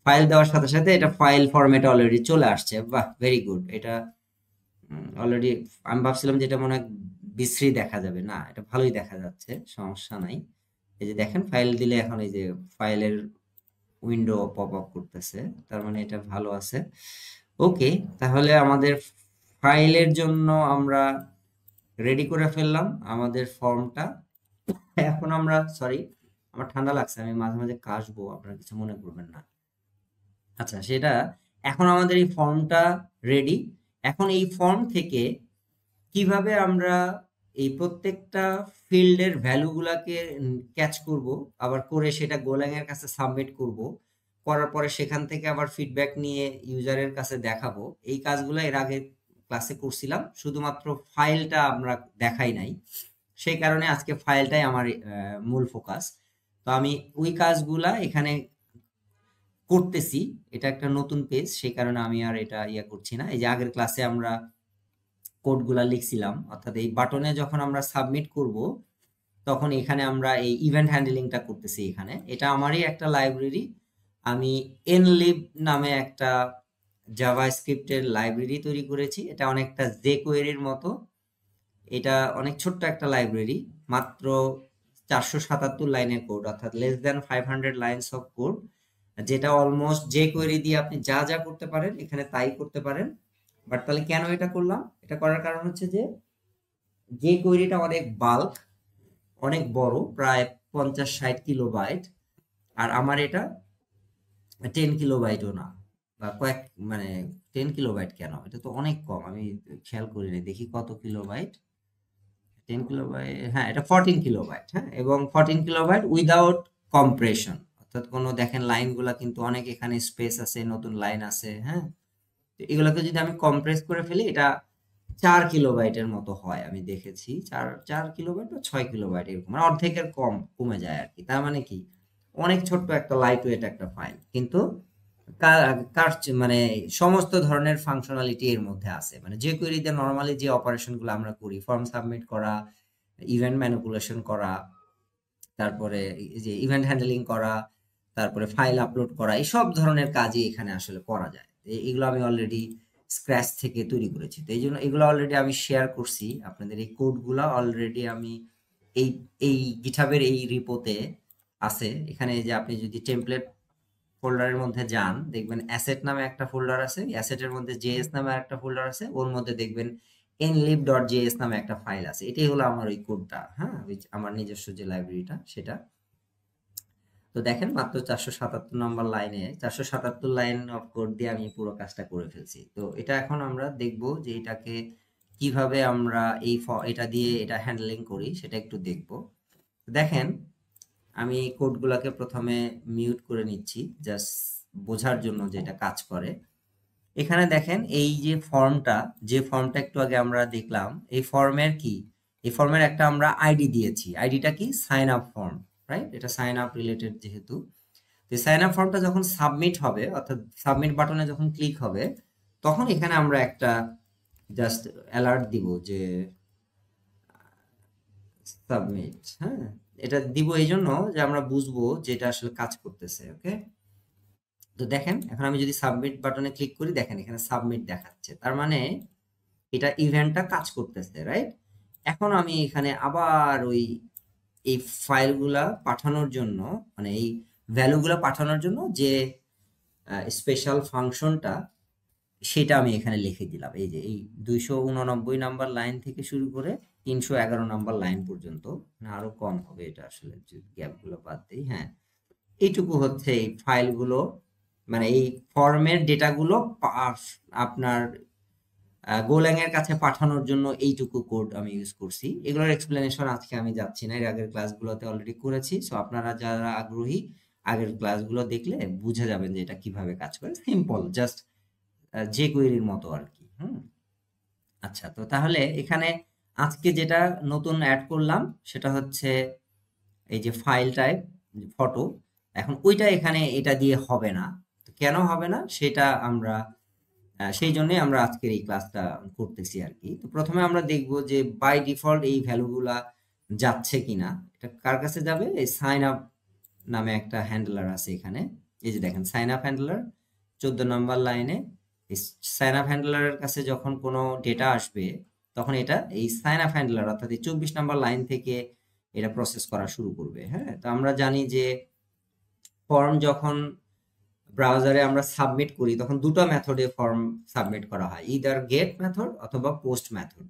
ফাইল দেওয়ার সাথে সাথে এটা ফাইল ফরম্যাটে অলরেডি চলে আসছে। বাহ, ভেরি গুড। এটা অলরেডি, আমি ভাবছিলাম যে এটা মনে হয় বিশ্রী দেখা যাবে, না এটা ভালোই দেখা যাচ্ছে, সমস্যা নাই। এই যে দেখেন ফাইল দিলে এখন এই যে ফাইলের উইন্ডো পপ আপ করতেছে, তার মানে এটা ভালো আছে। ওকে, তাহলে আমাদের ফাইলের জন্য আমরা রেডি করে ফেললাম আমাদের ফর্মটা। এখন আমরা, সরি আমার ঠান্ডা লাগছে, আমি মাঝে মাঝে কাশবো, আপনারা কিছু মনে করবেন না। আচ্ছা, সেটা এখন আমাদের এই ফর্মটা রেডি। এখন এই ফর্ম থেকে কিভাবে আমরা এই প্রত্যেকটা ফিল্ডের ভ্যালুগুলাকে ক্যাচ করব, আবার করে সেটা গোল্যাং এর কাছে সাবমিট করব, করার পরে সেখান থেকে আবার ফিডব্যাক নিয়ে ইউজারের কাছে দেখাবো, এই কাজগুলো এর আগে ক্লাসে করছিলাম, শুধুমাত্র ফাইলটা আমরা দেখাই নাই, সেই কারণে আজকে ফাইলটাই আমার মূল ফোকাস। তো আমি ওই কাজগুলা এখানে করতেছি, এটা একটা নতুন পেজ, সেই কারণে আমি আর এটা ইয়া করছি না। এই যে আগের ক্লাসে আমরা কোডগুলা লিখছিলাম, অর্থাৎ এই বাটনে যখন আমরা সাবমিট করব তখন এখানে আমরা এই ইভেন্ট হ্যান্ডলিংটা করতেছি। এখানে এটা আমারই একটা লাইব্রেরি, আমি nlib নামে একটা জাভাস্ক্রিপ্টের লাইব্রেরি তৈরি করেছি। এটা অনেকটা jQuery-র মতো, এটা অনেক ছোট্ট একটা লাইব্রেরি, মাত্র 477 লাইনের কোড, অর্থাৎ less than 500 lines of code, যেটা অলমোস্ট jQuery দিয়ে আপনি যা যা করতে পারেন এখানে তাই করতে পারেন। বাট তাহলে কেন এটা করলাম? এটা করার কারণ হচ্ছে যে jQuery-টা অনেক বাল্ক, অনেক বড়, প্রায় 50-60 কিলোবাইট, আর আমার এটা 10 কিলোবাইটও না, বা কয়েক মানে 10 কিলোবাইট কেন, এটা তো অনেক কম, আমি খেয়াল করিনি, দেখি কত কিলোবাইট। 10 কিলোবাইট, হ্যাঁ এটা 14 কিলোবাইট, হ্যাঁ, এবং 14 কিলোবাইট উইদাউট কম্প্রেশন, অর্থাৎ কোনো দেখেন লাইনগুলা কিন্তু অনেক এখানে স্পেস আছে, নতুন লাইন আছে, হ্যাঁ। তো এগুলোকে যদি আমি কম্প্রেস করে ফেলি এটা 4 কিলোবাইটের মতো হয়, আমি দেখেছি 4 কিলোবাইট বা 6 কিলোবাইট এরকম, মানে অর্ধেকের কম কমে যায় আর কি। তার মানে কি অনেক ছোট্ট একটা লাইট ওয়েট একটা ফাইল, কিন্তু মানে সমস্ত ধরনের ফাংশনালিটি এর মধ্যে আছে। মানে যে কোয়েরিতে নর্মালি যে অপারেশনগুলো আমরা করি, ফর্ম সাবমিট করা, ইভেন্ট ম্যানিপুলেশন করা, তারপরে এই যে ইভেন্ট হ্যান্ডলিং করা, তারপরে ফাইল আপলোড করা, এই সব ধরনের কাজই এখানে আসলে করা যায়। এগুলো আমি অলরেডি স্ক্র্যাচ থেকে তৈরি করেছি, তো এই জন্য এগুলো অলরেডি আমি শেয়ার করছি আপনাদের। এই কোডগুলো অলরেডি আমি এই এই গিটহাবের এই রিপোতে আছে। এখানে যে আপনি যদি টেমপ্লেট ফোল্ডারের মধ্যে যান, দেখবেন অ্যাসেট নামে একটা ফোল্ডার আছে, অ্যাসেটের মধ্যে জেএস নামে একটা ফোল্ডার আছে, ওর মধ্যে দেখবেন nlib.js নামে একটা ফাইল আছে। এটাই হলো আমার ওই কোডটা, হ্যাঁ, আমার নিজস্ব যে লাইব্রেরিটা সেটা। তো দেখেন মাত্র 477 নম্বর লাইনে 477 লাইন অফ কোড দিয়ে আমি পুরো কাজটা করে ফেলছি। তো এটা এখন আমরা দেখব যে এটাকে কিভাবে আমরা এটা দিয়ে এটা হ্যান্ডলিং করি, সেটা একটু দেখব। দেখেন আমি কোডগুলোকে প্রথমে মিউট করে নিচ্ছি জাস্ট বোঝার জন্য যে এটা কাজ করে। এখানে দেখেন এই যে ফর্মটা একটু আগে আমরা দেখলাম, এই ফর্মের একটা আমরা আইডি দিয়েছি। আইডিটা কি? Sign up form, right? এটা সাইন আপ রিলেটেড যেহেতু, তো সাইন আপ ফর্মটা যখন সাবমিট হবে, অর্থাৎ সাবমিট বাটনে যখন ক্লিক হবে, তখন এখানে আমরা একটা জাস্ট অ্যালার্ট দিব যে সাবমিট, হ্যাঁ, এটা দিব এই জন্য যে আমরা বুঝবো যে এটা আসলে কাজ করতেছে। ওকে, তো দেখেন এখন আমি যদি সাবমিট বাটনে ক্লিক করি, দেখেন এখানে সাবমিট দেখাচ্ছে, তার মানে এটা ইভেন্টটা কাজ করতেছে, রাইট? এখন আমি এখানে আবার এই ফাইলগুলা পাঠানোর জন্য, মানে এই ভ্যালুগুলা পাঠানোর জন্য যে স্পেশাল ফাংশনটা, সেটা আমি এখানে লিখে দিলাম। এই যে এই 289 নাম্বার লাইন থেকে শুরু করে 311 নাম্বার লাইন পর্যন্ত, না আরো কম হবে এটা আসলে যদি গ্যাপগুলো বাদ দিই, হ্যাঁ, এইটুকু হচ্ছে এই ফাইলগুলো, মানে এই ফর্মের ডেটাগুলো আপনার গোল্যাং এর কাছে পাঠানোর জন্য এইটুকু কোড আমি ইউজ করছি। এগুলোর এক্সপ্লেনেশন আজকে আমি যাচ্ছি না, এর আগের ক্লাসগুলোতে অলরেডি করেছি। সো আপনারা যারা আগ্রহী আগের ক্লাসগুলো দেখলে বুঝে যাবেন যে এটা কিভাবে কাজ করে। সিম্পল, জাস্ট যে কোয়েরির মতো আর কি। আচ্ছা, তো তাহলে এখানে আজকে যেটা নতুন অ্যাড করলাম সেটা হচ্ছে এই যে ফাইল টাইপ ফটো। এখন ওইটা এখানে এটা দিয়ে হবে না, তো কেন হবে না সেটা আমরা সেই জন্যই আমরা আজকের এই ক্লাসটা করতেছি আর কি। তো প্রথমে আমরা দেখব যে বাই ডিফল্ট এই ভ্যালুগুলা যাচ্ছে কিনা। এটা কার কাছে যাবে? এই সাইন আপ নামে একটা হ্যান্ডলার আছে এখানে, এই যে দেখেন সাইন আপ হ্যান্ডলার 14 নম্বর লাইনে। এই সাইন আপ হ্যান্ডলারের কাছে যখন কোনো ডেটা আসবে তখন এটা এই সাইন আপ হ্যান্ডলার অর্থাৎ এই 24 নম্বর লাইন থেকে এটা প্রসেস করা শুরু করবে। হ্যাঁ, তো আমরা জানি যে ফর্ম যখন ব্রাউজারে আমরা সাবমিট করি তখন দুটো মেথডে ফর্ম সাবমিট করা হয়, ইদার গেট মেথড অথবা পোস্ট মেথড।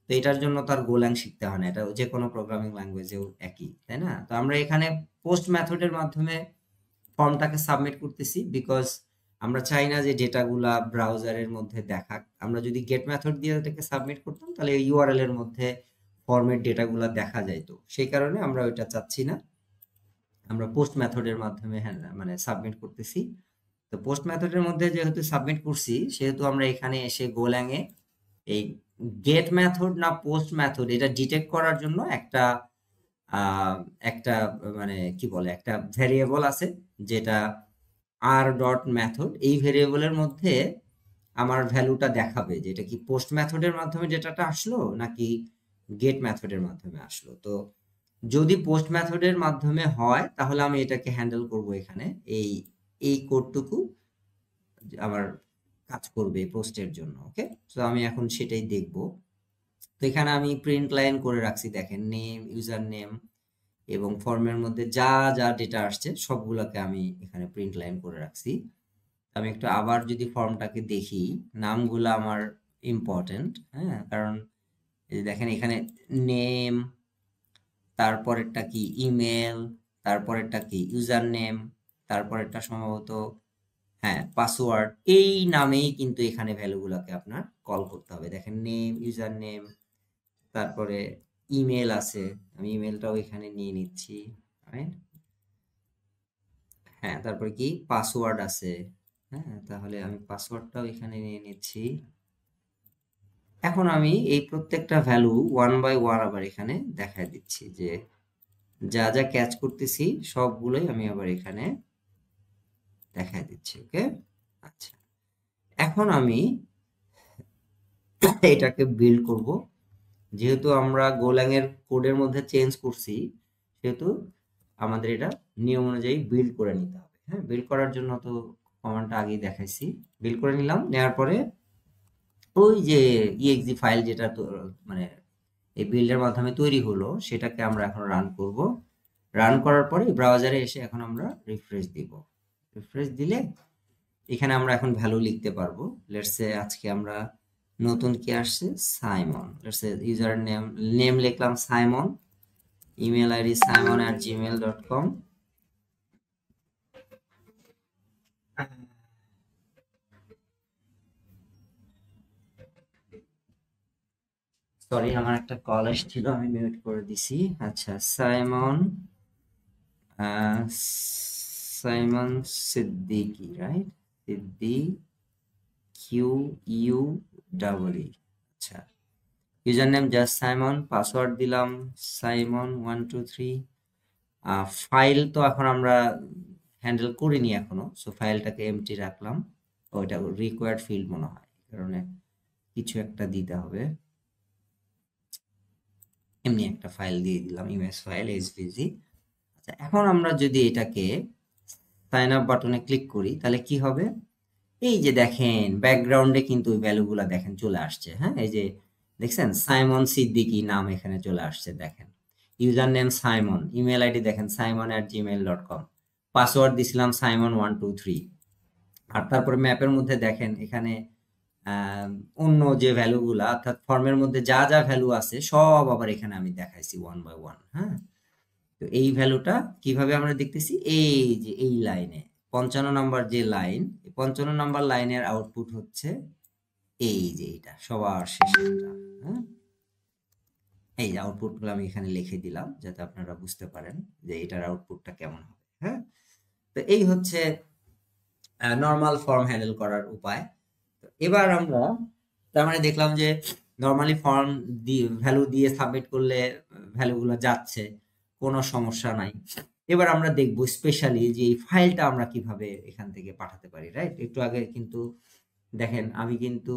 তো এটার জন্য তার গোল্যাং শিখতে হয় না, এটা যে কোনো প্রোগ্রামিং ল্যাঙ্গুয়েজেও একই, তাই না? তো আমরা এখানে পোস্ট মেথডের মাধ্যমে ফর্মটাকে সাবমিট করতেছি, বিকজ আমরা চাই না যে ডেটাগুলা ব্রাউজারের মধ্যে দেখাক। আমরা যদি গেট মেথড দিয়ে এটাকে সাবমিট করতাম তাহলে ইউআরএল এর মধ্যে ফর্মের ডেটাগুলা দেখা যাইতো, সেই কারণে আমরা ওইটা চাচ্ছি না, আমরা পোস্ট মেথডের মাধ্যমে মানে সাবমিট করতেছি। তো পোস্ট মেথডের মধ্যে যেহেতু সাবমিট করছি সেহেতু আমরা এখানে এসে গোল্যাং এ এই গেট মেথড না পোস্ট মেথড এটা ডিটেক্ট করার জন্য একটা একটা মানে কি বলে একটা ভ্যারিয়েবল আছে যেটা আর ডট মেথড, এই ভেরিয়েবলের মধ্যে আমার ভ্যালুটা দেখাবে যে এটা কি পোস্ট মেথডের মাধ্যমে ডেটাটা আসলো নাকি গেট মেথডের মাধ্যমে আসলো। তো যদি পোস্ট মেথডের মাধ্যমে হয় তাহলে আমি এটাকে হ্যান্ডেল করব এখানে, এই এই কোডটুকু আমার কাজ করবে পোস্টের জন্য। ওকে, তো আমি এখন সেটাই দেখব। তো এখানে আমি প্রিন্ট লাইন করে রাখছি, দেখেন নেম, ইউজার নেম এবং ফর্মের মধ্যে যা যা ডেটা আসছে সবগুলোকে আমি এখানে প্রিন্ট লাইন করে রাখছি। আমি একটু আবার যদি ফর্মটাকে দেখি, নামগুলো আমার ইম্পর্টেন্ট, হ্যাঁ, কারণ এই যে দেখেন এখানে নেম, তারপরেরটা কি ইমেল, তারপরেরটা কি ইউজার নেম, তারপরেরটা সম্ভবত হ্যাঁ পাসওয়ার্ড, এই নামেই কিন্তু এখানে ভ্যালুগুলোকে আপনার কল করতে হবে। দেখেন নেম, ইউজার নেম, তারপরে ইমেল আছে, আমি ইমেলটাও এখানে নিয়ে নিচ্ছি, রাইট? হ্যাঁ, তারপরে কি পাসওয়ার্ড আছে, হ্যাঁ, তাহলে আমি পাসওয়ার্ডটাও এখানে নিয়ে নিচ্ছি। এখন আমি এই প্রত্যেকটা ভ্যালু ওয়ান বাই ওয়ান আবার এখানে দেখায় দিচ্ছি, যে যা যা ক্যাচ করতেছি সবগুলোই আমি আবার এখানে দেখায় দিচ্ছি। ওকে, আচ্ছা, এখন আমি এটাকে বিল্ড করব। যেহেতু আমরা গোল্যাং এর কোডের মধ্যে চেঞ্জ করছি, সেহেতু আমাদের এটা নিয়ম অনুযায়ী বিল্ড করে নিতে হবে। হ্যাঁ, বিল্ড করার জন্য তো কমান্ডটা আগেই দেখাইছি, বিল্ড করে নিলাম। নেওয়ার পরে ওই যে exe ফাইল যেটা মানে এই বিল্ডের মাধ্যমে তৈরি হলো, সেটাকে আমরা এখন রান করব। রান করার পরে ব্রাউজারে এসে এখন আমরা রিফ্রেশ দিব। রিফ্রেশ দিলে এখানে আমরা এখন ভ্যালু লিখতে পারবো। লেটস সে আজকে আমরা নতুন কি আসছে, Simon. Let's say user name লিখলাম Simon, email ID simon@gmail.com। Sorry, আমার একটা কল আসছিল, আমি মিউট করে দিছি। আচ্ছা, সাইমন সিদ্দিকি, রাইট? সিদ্দিকি। আচ্ছা, user name just Simon, password দিলাম সাইমন123। ফাইল তো এখন আমরা হ্যান্ডেল করিনি এখনো, সো ফাইলটাকে এমটি রাখলাম। ওইটা রিকোয়ার্ড ফিল্ড মনে হয়, এই কারণে কিছু একটা দিতে হবে। এমনি একটা ফাইল দিয়ে দিলাম, ইমেজ ফাইল এসভিজি। আচ্ছা, এখন আমরা যদি এটাকে সাইন আপ বাটনে ক্লিক করি তাহলে কি হবে? এই যে দেখেন ব্যাকগ্রাউন্ডে কিন্তু ওই ভ্যালুগুলা দেখেন চলে আসছে। হ্যাঁ, এই যে দেখছেন সাইমন সিদ্দিকি নাম এখানে চলে আসছে, দেখেন user name Simon, email ID দেখেন simon@gmail.com, পাসওয়ার্ড দিছিলাম simon123। আর তারপরে ম্যাপের মধ্যে দেখেন এখানে অন্য যে ভ্যালুগুলা, অর্থাৎ ফর্মের মধ্যে যা যা ভ্যালু আছে সব আবার এখানে আমি দেখাইছি ওয়ান বাই ওয়ান। হ্যাঁ, তো এই ভ্যালুটা কিভাবে আমরা দেখতেছি, এই যে এই লাইনে 55 নাম্বার যে লাইন, 55 নাম্বার লাইনের আউটপুট হচ্ছে এই যে এটা সবার শেষে। হ্যাঁ, এই যে আউটপুটগুলো আমি এখানে লিখে দিলাম যাতে আপনারা বুঝতে পারেন যে এটার আউটপুটটা কেমন হবে। হ্যাঁ, তো এই হচ্ছে নর্মাল ফর্ম হ্যান্ডেল করার উপায়। তো এবার আমরা তার মানে দেখলাম যে নর্মালি ফর্ম দিয়ে ভ্যালু দিয়ে সাবমিট করলে ভ্যালুগুলো যাচ্ছে, কোনো সমস্যা নাই। এবার আমরা দেখবো স্পেশালি যে এই ফাইলটা আমরা কিভাবে এখান থেকে পাঠাতে পারি, রাইট? একটু আগে কিন্তু দেখেন আমি কিন্তু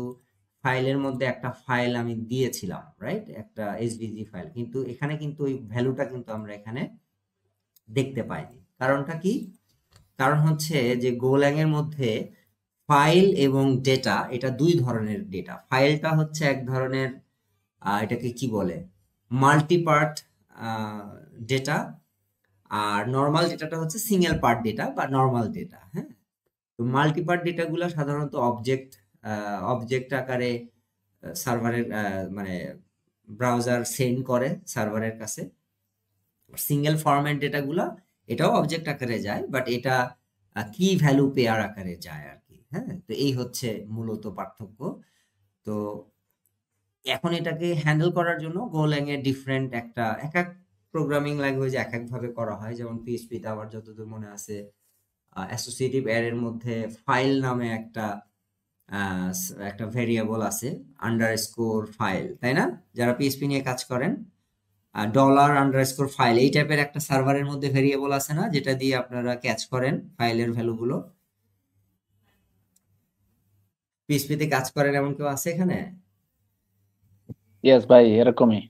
ফাইলের মধ্যে একটা ফাইল আমি দিয়েছিলাম, রাইট, একটা এসভিজি ফাইল, কিন্তু এখানে কিন্তু ওই ভ্যালুটা কিন্তু আমরা এখানে দেখতে পাইনি। কারণটা কি? কারণ হচ্ছে যে গোল্যাং এর মধ্যে ফাইল এবং ডেটা, এটা দুই ধরনের ডেটা। ফাইলটা হচ্ছে এক ধরনের এটাকে কি বলে, মাল্টিপার্ট ডেটা, আর নর্মাল ডেটাটা হচ্ছে সিঙ্গেল পার্ট ডেটা বা নর্মাল ডেটা। হ্যাঁ, তো মাল্টিপার্ট ডেটাগুলো সাধারণত অবজেক্ট আকারে সার্ভারের মানে ব্রাউজার সেন্ড করে সার্ভারের কাছে। সিঙ্গেল ফরম্যাট ডেটাগুলো এটাও অবজেক্ট আকারে যায়, বাট এটা কি ভ্যালু পেয়ার আকারে যায় আর কি। হ্যাঁ, তো এই হচ্ছে মূলত পার্থক্য। তো এখন এটাকে হ্যান্ডেল করার জন্য গোল্যাং এর ডিফারেন্ট একটা এক এক প্রোগ্রামিং ল্যাঙ্গুয়েজে এক এক ভাবে করা হয়। যেমন পিএইচপি তে আমার যতদূর মনে আছে অ্যাসোসিয়েটিভ অ্যারের মধ্যে ফাইল নামে একটা ভেরিয়েবল আছে, আন্ডারস্কোর ফাইল, তাই না? যারা পিএইচপি নিয়ে কাজ করেন, $_ ফাইল এই টাইপের একটা সার্ভারের মধ্যে ভেরিয়েবল আছে না, যেটা দিয়ে আপনারা ক্যাচ করেন ফাইলের ভ্যালুগুলো। পিএইচপিতে কাজ করেন এমন কেউ আছে এখানে? ইয়েস ভাই, এরকমই।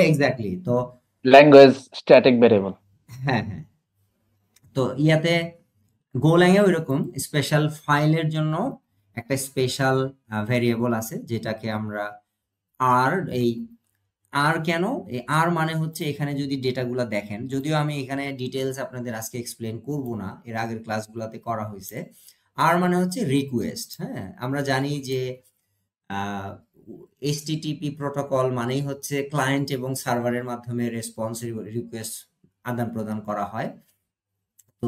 এক্স্যাক্টলি। তো ল্যাঙ্গুয়েজ স্ট্যাটিক ভেরিয়েবল। হ্যাঁ হ্যাঁ, তো ইয়াতে গোল্যাং এ ওইরকম স্পেশাল ফাইলের জন্য একটা স্পেশাল ভেরিয়েবল আছে যেটাকে আমরা আর, এই আর কেন, এই আর মানে হচ্ছে এখানে যদি ডেটাগুলো দেখেন, যদিও আমি এখানে ডিটেলস আপনাদের আজকে এক্সপ্লেন করব না, এর আগের ক্লাসগুলোতে করা হয়েছে। আর মানে হচ্ছে রিকোয়েস্ট। হ্যাঁ, আমরা জানি যে এইচটিটিপি প্রোটোকল মানেই হচ্ছে ক্লায়েন্ট এবং সার্ভারের মাধ্যমে রেসপন্স রিকোয়েস্ট আদান প্রদান করা হয়। তো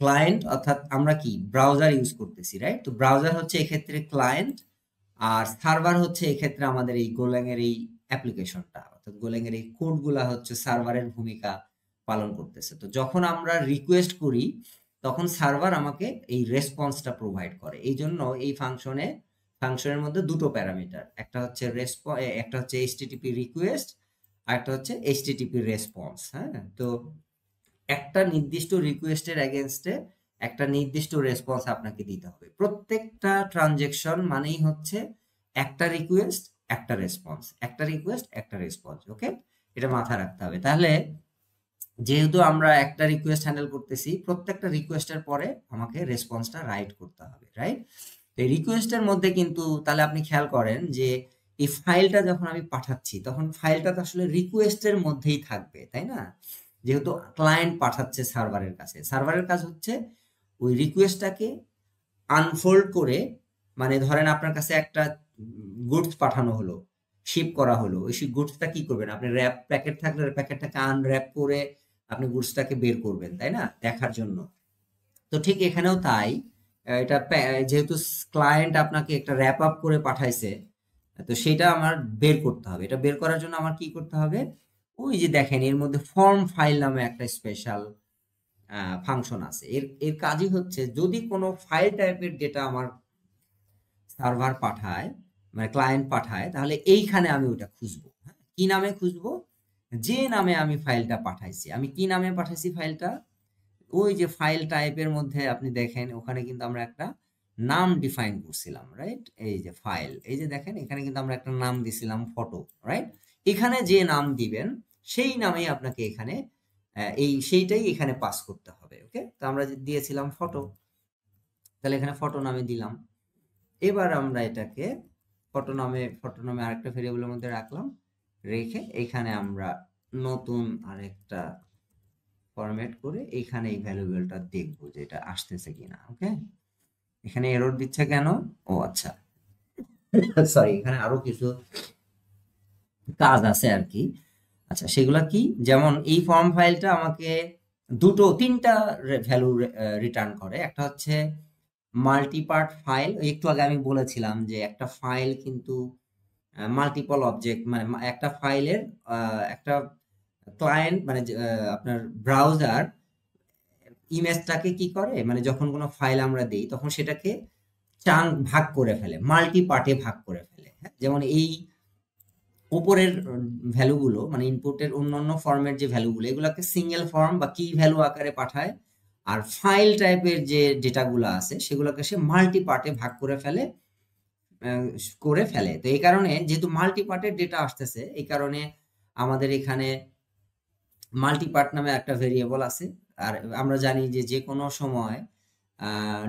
ক্লায়েন্ট অর্থাৎ আমরা কি ব্রাউজার ইউজ করতেছি, রাইট? তো ব্রাউজার হচ্ছে এক্ষেত্রে ক্লায়েন্ট, আর সার্ভার হচ্ছে এক্ষেত্রে আমাদের এই গোল্যাং এর এই অ্যাপ্লিকেশনটা, অর্থাৎ গোল্যাং এর এই কোডগুলা হচ্ছে সার্ভারের ভূমিকা পালন করতেছে। তো যখন আমরা রিকোয়েস্ট করি তখন সার্ভার আমাকে এই রেসপন্সটা প্রোভাইড করে। এই জন্য এই ফাংশনের মধ্যে দুটো প্যারামিটার, একটা হচ্ছে একটা হচ্ছে এইচটিটিপি রিকোয়েস্ট আর একটা হচ্ছে এইচটিটিপি রেসপন্স। হ্যাঁ, তো একটা নির্দিষ্ট রিকোয়েস্টের এগেনস্টে একটা নির্দিষ্ট রেসপন্স আপনাকে দিতে হবে। প্রত্যেকটা ট্রানজেকশন মানেই হচ্ছে একটা রিকোয়েস্ট একটা রেসপন্স, একটা রিকোয়েস্ট একটা রেসপন্স। ওকে, এটা মাথায় রাখতে হবে। তাহলে যেহেতু আমরা একটা রিকোয়েস্ট হ্যান্ডেল করতেছি, প্রত্যেকটা রিকোয়েস্টের পরে আমাকে রেসপন্সটা রাইট করতে হবে, রাইট? এই রিকোয়েস্টের মধ্যে কিন্তু তাহলে আপনি খেয়াল করেন যে এই ফাইলটা যখন আমি পাঠাচ্ছি তখন ফাইলটা তো আসলে রিকোয়েস্টের মধ্যেই থাকবে, তাই না? যেহেতু ক্লায়েন্ট পাঠাচ্ছে সার্ভারের কাছে, সার্ভারের কাজ হচ্ছে ওই রিকোয়েস্টটাকে আনফোল্ড করে, মানে ধরেন আপনার কাছে একটা গুডস পাঠানো হলো, শিপ করা হলো, ওই গুডসটা কি করবেন আপনি? র্যাপ প্যাকেট থাকলে প্যাকেটটাকে আনর্যাপ করে আপনি গুডসটাকে বের করবেন, তাই না, দেখার জন্য। তো ঠিক এখানেও তাই, এটা যেহেতু ক্লায়েন্ট আপনাকে একটা র্যাপ আপ করে পাঠাইছে, তো সেটা আমার বের করতে হবে। এটা বের করার জন্য আমার কি করতে হবে? ওই যে দেখেন এর মধ্যে ফর্ম ফাইল নামে একটা স্পেশাল ফাংশন আছে। এর কাজই হচ্ছে যদি কোনো ফাইল টাইপের ডেটা আমার সার্ভার পাঠায়, মানে ক্লায়েন্ট পাঠায়, তাহলে এইখানে আমি ওটা খুঁজবো। হ্যাঁ, কি নামে খুঁজবো? যে নামে আমি ফাইলটা পাঠাইছি। আমি কি নামে পাঠাইছি ফাইলটা? ওই যে ফাইল টাইপের মধ্যে আপনি দেখেন ওখানে কিন্তু আমরা একটা নাম ডিফাইন করছিলাম, রাইট? এই যে ফাইল, এই যে দেখেন এখানে কিন্তু আমরা একটা নাম দিছিলাম ফটো, রাইট? এখানে যে নাম দিবেন সেই নামেই আপনাকে এখানে সেইটাই এখানে পাস করতে হবে। ওকে, তো আমরা দিয়েছিলাম ফটো, তাহলে এখানে ফটো নামে দিলাম। এবার আমরা এটাকে ফটো নামে আরেকটা ভেরিয়েবলের মধ্যে রাখলাম, রেখে এখানে আমরা নতুন আরেকটা ফরম্যাট করে এখানে এই ভ্যালুয়েবলটা দেখবো যে এটা আসতেছে কিনা। ওকে, এখানে এরর দিচ্ছে কেন? ও আচ্ছা, সরি, এখানে আরো কিছু কাজ আছে আর কি। আচ্ছা, সেগুলা কি? যেমন এই ফর্ম ফাইলটা আমাকে তিনটা ভ্যালু রিটার্ন করে। একটা হচ্ছে মাল্টিপার্ট ফাইল, একটু আগে আমি বলেছিলাম যে একটা ফাইল কিন্তু মাল্টিপল অবজেক্ট, মানে একটা ফাইলের একটা ক্লায়েন্ট মানে আপনার ব্রাউজার ইমেজটাকে কি করে, মানে যখন কোনো ফাইল আমরা দেই তখন সেটাকে ভাগ করে ফেলে, মাল্টি পার্টে ভাগ করে ফেলে। হ্যাঁ, যেমন এই উপরের ভ্যালুগুলো মানে ইনপুটের অন্যান্য ফর্মের যে ভ্যালুগুলো, এগুলোকে সিঙ্গেল ফর্ম বা কি ভ্যালু আকারে পাঠায়, আর ফাইল টাইপের যে ডেটাগুলো আছে সেগুলোকে সে মাল্টি পার্টে ভাগ করে ফেলে। তো এই কারণে যেহেতু মাল্টি পার্টের ডেটা আসতেছে, এই কারণে আমাদের এখানে মাল্টিপার্ট নামে একটা ভেরিয়েবল আছে। আর আমরা জানি যে যে কোনো সময়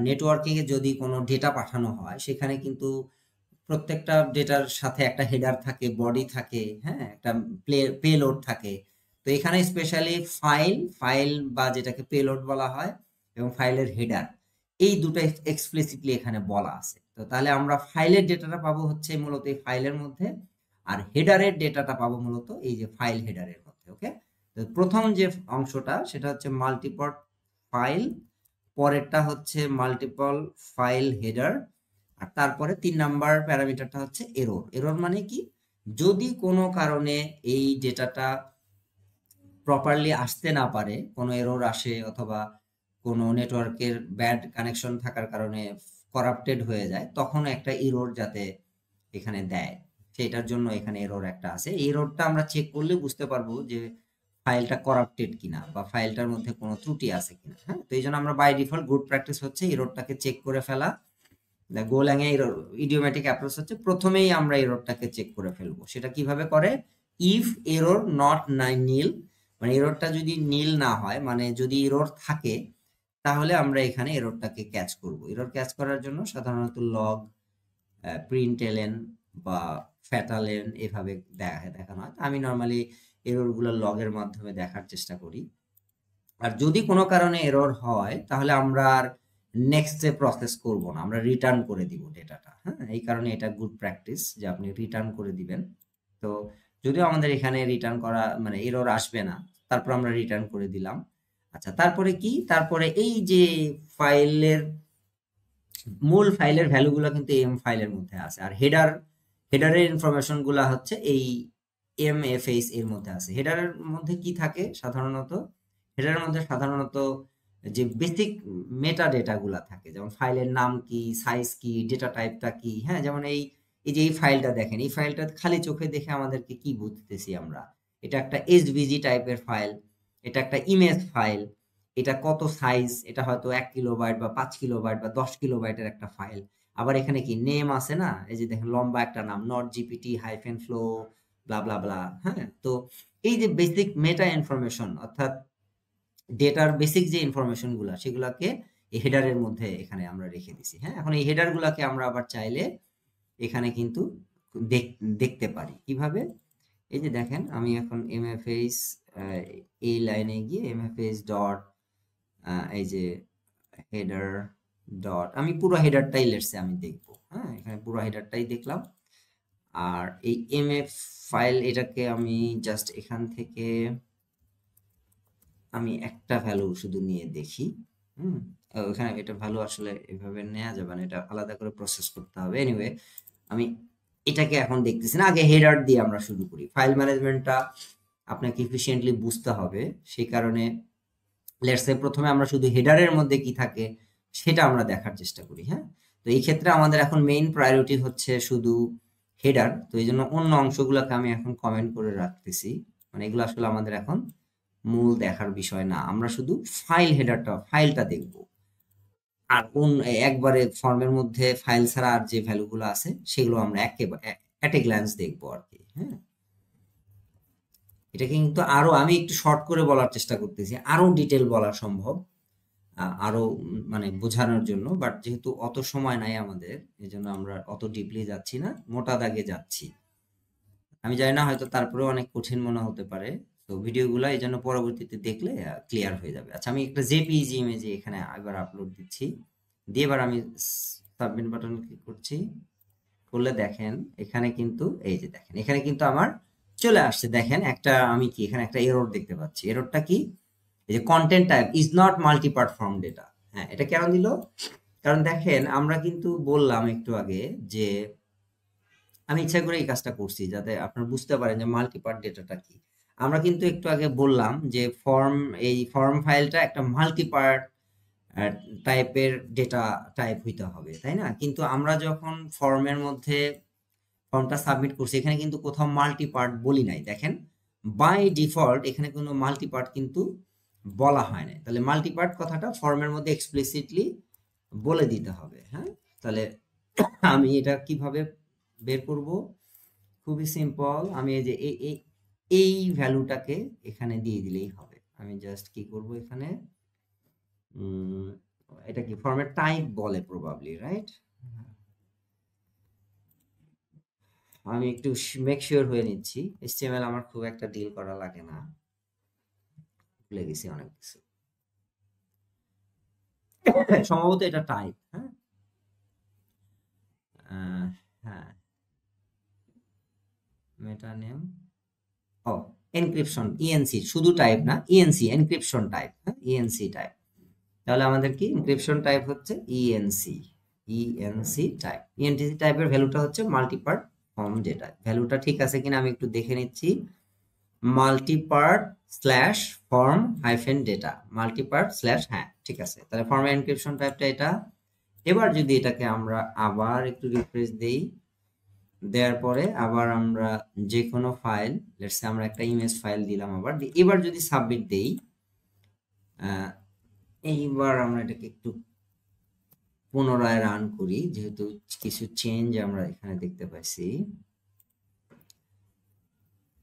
নেটওয়ার্কিং এ যদি কোনো ডেটা পাঠানো হয় সেখানে কিন্তু প্রত্যেকটা ডেটার সাথে একটা হেডার থাকে, বডি থাকে, হ্যাঁ, একটা পেলোড থাকে। তো এখানে স্পেশালি ফাইল বা যেটাকে পেলোড বলা হয় এবং ফাইলের হেডার, এই দুটো এক্সপ্লিসিটলি এখানে বলা আছে। তো তাহলে আমরা ফাইলের ডেটাটা পাবো হচ্ছে মূলত এই ফাইলের মধ্যে, আর হেডারের ডেটাটা পাবো মূলত এই যে ফাইল হেডারের মধ্যে। ওকে, তো প্রথম যে অংশটা সেটা হচ্ছে মাল্টিপল ফাইল, পরেরটা হচ্ছে মাল্টিপল ফাইল হেডার, আর তারপরে 3 নাম্বার প্যারামিটারটা হচ্ছে এরর। এরর মানে কি? যদি কোনো কারণে এই ডেটাটা প্রপারলি আসতে না পারে, কোনো এরর আসে, অথবা কোনো নেটওয়ার্কের ব্যাড কানেকশন থাকার কারণে করাপ্টেড হয়ে যায়, তখন একটা এরর যাতে এখানে দেয়, সেটার জন্য এখানে এরর একটা আছে। এই এররটা আমরা চেক করলে বুঝতে পারবো যে ফাইলটা করাপ্টেড কিনা বা ফাইলটার মধ্যে কোনো ত্রুটি আছে কিনা। হ্যাঁ, তো এই জন্য আমরা বাই ডিফল্ট গুড প্র্যাকটিস হচ্ছে এররটাকে চেক করে ফেলা, গোল্যাং এর ইডিওমেটিক অ্যাপ্রোচ হচ্ছে প্রথমেই আমরা এররটাকে চেক করে ফেলবো। সেটা কিভাবে করে? ইফ এরর নট নীল, মানে এররটা যদি নীল না হয়, মানে যদি এরর থাকে, তাহলে আমরা এখানে এররটাকে ক্যাচ করব। এরর ক্যাচ করার জন্য সাধারণত লগ, প্রিন্টএলএন বা ফ্যাটালেন এভাবে দেখানো হয়। আমি নর্মালি এররগুলো লগের মাধ্যমে দেখার চেষ্টা করি। আর যদি কোনো কারণে এরর হয় তাহলে আমরা আর নেক্সটে প্রসেস করব না, আমরা রিটার্ন করে দিব ডেটাটা। হ্যাঁ, এই কারণে এটা গুড প্র্যাকটিস যে আপনি রিটার্ন করে দিবেন। তো যদিও আমাদের এখানে রিটার্ন করা মানে এরর আসবে না, তারপর আমরা রিটার্ন করে দিলাম। আচ্ছা, তারপরে কি? তারপরে এই যে ফাইলের মূল ফাইলের ভ্যালুগুলো কিন্তু এম ফাইলের মধ্যে আছে, আর হেডারের ইনফরমেশন গুলা হচ্ছে এই এমএফএস এর মধ্যে আছে। হেডারের মধ্যে কি থাকে সাধারণত? হেডারের মধ্যে সাধারণত যে বেসিক মেটা ডেটা গুলা থাকে, যেমন ফাইলের নাম কি, সাইজ কি, ডেটা টাইপটা কি। হ্যাঁ, যেমন এই যে এই ফাইলটা দেখেন, এই ফাইলটা খালি চোখে দেখে আমাদেরকে কি বুঝতেছি আমরা? এটা একটা এসভিজি টাইপের ফাইল, এটা একটা ইমেজ ফাইল, এটা কত সাইজ, এটা হয়তো 1 কিলোবাইট বা 5 কিলোবাইট বা 10 কিলোবাইটের একটা ফাইল। আবার এখানে কি নেম আছে না, এই যে দেখেন লম্বা একটা নাম, নট জিপিটি হাইফেন ফ্লো ব্লা ব্লা ব্লা। হ্যাঁ, তো এই যে বেসিক মেটা ইনফরমেশন, অর্থাৎ ডেটার বেসিক যে ইনফরমেশন গুলা, সেগুলাকে এই হেডারের মধ্যে এখানে আমরা রেখে দিছি। হ্যাঁ, এখন এই হেডার গুলাকে আমরা আবার চাইলে এখানে কিন্তু দেখতে পারি কিভাবে। এই যে দেখেন, আমি এখন এমএফএস এই লাইনে গিয়ে এমএফএস ডট এই যে হেডার ডট, আমি পুরো হেডারটাই লেটসে আমি দেখবো। হ্যাঁ, এখানে পুরো হেডারটাই দেখলাম। আর এই এমএফ ফাইল, এটাকে আমি জাস্ট এখান থেকে আমি একটা ভ্যালু শুধু নিয়ে দেখি। ওখানে এটা ভ্যালু আসলে এভাবে নেওয়া যাবে না, এটা আলাদা করে প্রসেস করতে হবে। এনিওয়ে, আমি এটাকে এখন দেখতেছি না, আগে হেডার দিয়ে আমরা শুরু করি। ফাইল ম্যানেজমেন্টটা আপনাকে এফিশিয়েন্টলি বুঝতে হবে, সেই কারণে লেটস সে প্রথমে আমরা শুধু হেডারের মধ্যে কি থাকে সেটা আমরা দেখার চেষ্টা করি। হ্যাঁ, তো এই ক্ষেত্রে আমাদের এখন মেইন প্রায়োরিটি হচ্ছে শুধু হেডার। তো এই জন্য অন্য অংশগুলোকে আমি এখন কমেন্ট করে রাখতেছি, মানে এগুলো আসলে আমাদের এখন মূল দেখার বিষয় না, আমরা শুধু ফাইলটা দেখব। আর একবারে ফর্মের মধ্যে ফাইল ছাড়া আর যে ভ্যালুগুলো আছে সেগুলো আমরা একেবারে অ্যাট এ গ্ল্যান্স দেখবো আর কি। হ্যাঁ, এটা কিন্তু আরো আমি একটু শর্ট করে বলার চেষ্টা করতেছি, আরো ডিটেল বলা সম্ভব আরো মানে বোঝানোর জন্য, বাট যেহেতু অত সময় নাই আমাদের, এই জন্য আমরা অত ডিপলি যাচ্ছি না, মোটা দাগে যাচ্ছি। আমি জানি না, হয়তো তারপরে অনেক কঠিন মনে হতে পারে, তো ভিডিওগুলো এই জন্য পরবর্তীতে দেখলে ক্লিয়ার হয়ে যাবে। আচ্ছা, আমি একটা জেপিইজি ইমেজে এখানে এবার আপলোড দিচ্ছি, দিয়ে এবার আমি সাবমিট বাটন ক্লিক করছি। করলে দেখেন এখানে কিন্তু এই যে দেখেন এখানে কিন্তু আমার চলে আসছে। দেখেন একটা আমি কি এখানে একটা এরর দেখতে পাচ্ছি। এররটা কি? এই যে content type is not multipart form data. হ্যাঁ, এটা কেন দিল? কারণ দেখেন আমরা কিন্তু বললাম একটু আগে যে আমি ইচ্ছা করে এই কাজটা করছি যাতে আপনারা বুঝতে পারেন যে মাল্টিপার্ট ডেটাটা কি। আমরা কিন্তু একটু আগে বললাম যে এই ফর্ম ফাইলটা একটা মাল্টিপার্ট টাইপের ডেটা টাইপ হইতে হবে, তাই না? কিন্তু আমরা যখন ফর্মটা সাবমিট করছি, এখানে কিন্তু কোথাও মাল্টিপার্ট বলি নাই। দেখেন বাই ডিফল্ট এখানে কোনো মাল্টিপার্ট কিন্তু বলা হয় না। তাহলে মাল্টিপার্ট কথাটা ফর্মের মধ্যে এক্সপ্লিসিটলি বলে দিতে হবে। হ্যাঁ, তাহলে আমি এটা কিভাবে বের করব? খুবই সিম্পল, আমি এই যে এই ভ্যালুটাকে এখানে দিয়ে দিলেই হবে। আমি জাস্ট কি করব, এখানে এটা কি ফর্মের টাইপ বলে প্রবাবলি, রাইট? আমি একটু মেক শিওর হয়ে নিচ্ছি। HTML আমার খুব একটা ডিল করা লাগে না, ভুলে গেছি অনেক কিছু। সম্ভবত এটা টাইপ। হ্যাঁ, হ্যাঁ, মেটা নেম, ও এনক্রিপশন, ইএনসি, শুধু টাইপ না, ইএনসি এনক্রিপশন টাইপ। হ্যাঁ, ইএনসি টাইপ। তাহলে আমাদের কি এনক্রিপশন টাইপ হচ্ছে ইএনসি টাইপ। ইএনসি টাইপের ভ্যালুটা হচ্ছে মাল্টিপার্ট ফর্ম ডেটা। ভ্যালুটা ঠিক আছে কিনা আমি একটু দেখে নিচ্ছি। Multipart slash form hyphen data, multipart slash, হ্যাঁ ঠিক আছে। তাহলে ফর্মের এনক্রিপশন টাইপটা এটা। এবার যদি এটাকে আমরা আবার একটু রিফ্রেশ দেই, দেওয়ার পরে আবার আমরা যে কোনো ফাইল, লেটস সে আমরা একটা ইমেজ ফাইল দিলাম আবার, এবার যদি সাবমিট দেই, এইবার আমরা এটাকে একটু পুনরায় রান করি, যেহেতু কিছু চেঞ্জ আমরা এখানে দেখতে পাইছি।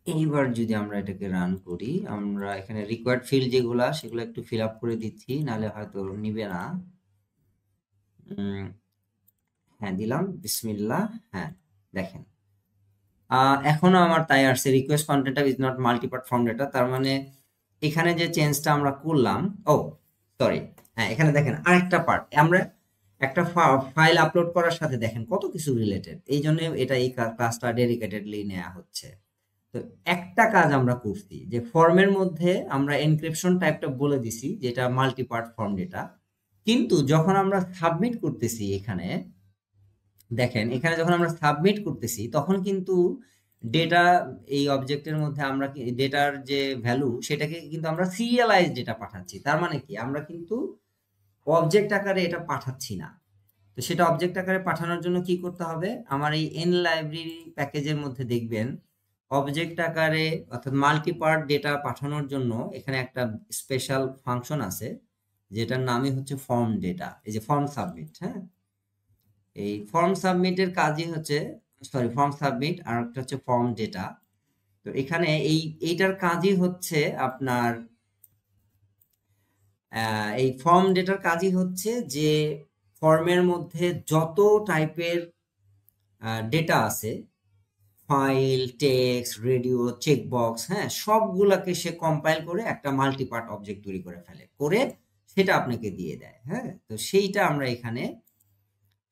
এইবার যদি আমরা এটাকে রান করি, আমরা এখানে রিকোয়ার্ড ফিল্ড যেগুলা সেগুলো একটু ফিল আপ করে দিচ্ছি, নাহলে হয়তো নিবে না। হ্যাঁ দিলাম, বিসমিল্লাহ। হ্যাঁ দেখেন এখনো আমার তাই আসছে request content is not multipart form data. তার মানে এখানে যে চেঞ্জটা আমরা করলাম, ও সরি, হ্যাঁ এখানে দেখেন আরেকটা পার্ট, আমরা একটা ফাইল আপলোড করার সাথে দেখেন কত কিছু রিলেটেড, এই জন্য এটা এই ক্লাসটা ডেডিকেটেডলি নেওয়া হচ্ছে। তো একটা কাজ আমরা করছি যে ফর্মের মধ্যে আমরা এনক্রিপশন টাইপটা বলে দিছি যেটা মাল্টিপার্ট ফর্ম ডেটা, কিন্তু যখন আমরা সাবমিট করতেছি এখানে দেখেন, এখানে যখন আমরা সাবমিট করতেছি তখন কিন্তু ডেটা এই অবজেক্টের মধ্যে আমরা ডেটার যে ভ্যালু সেটাকে কিন্তু আমরা সিরিয়ালাইজ ডেটা পাঠাচ্ছি। তার মানে কি আমরা কিন্তু অবজেক্ট আকারে এটা পাঠাচ্ছি না। তো সেটা অবজেক্ট আকারে পাঠানোর জন্য কি করতে হবে, আমার এই এন লাইব্রেরি প্যাকেজের মধ্যে দেখবেন অবজেক্ট আকারে অর্থাৎ মাল্টিপার্ট ডেটা পাঠানোর জন্য এখানে একটা স্পেশাল ফাংশন আছে যেটার নামই হচ্ছে ফর্ম ডেটা। এই যে ফর্ম সাবমিট, হ্যাঁ এই ফর্ম সাবমিটের কাজই হচ্ছে, সরি ফর্ম সাবমিট আর একটা হচ্ছে ফর্ম ডেটা। তো এখানে এইটার কাজই হচ্ছে আপনার এই ফর্ম ডেটার কাজই হচ্ছে যে ফর্মের মধ্যে যত টাইপের ডেটা আছে, ফাইল, টেক্সট, রেডিও, চেকবক্স, হ্যাঁ সবগুলাকে সে কম্পাইল করে একটা মাল্টিপার্ট অবজেক্ট তৈরি করে ফেলে, করে সেটা আপনাকে দিয়ে দেয়। হ্যাঁ তো সেইটা আমরা এখানে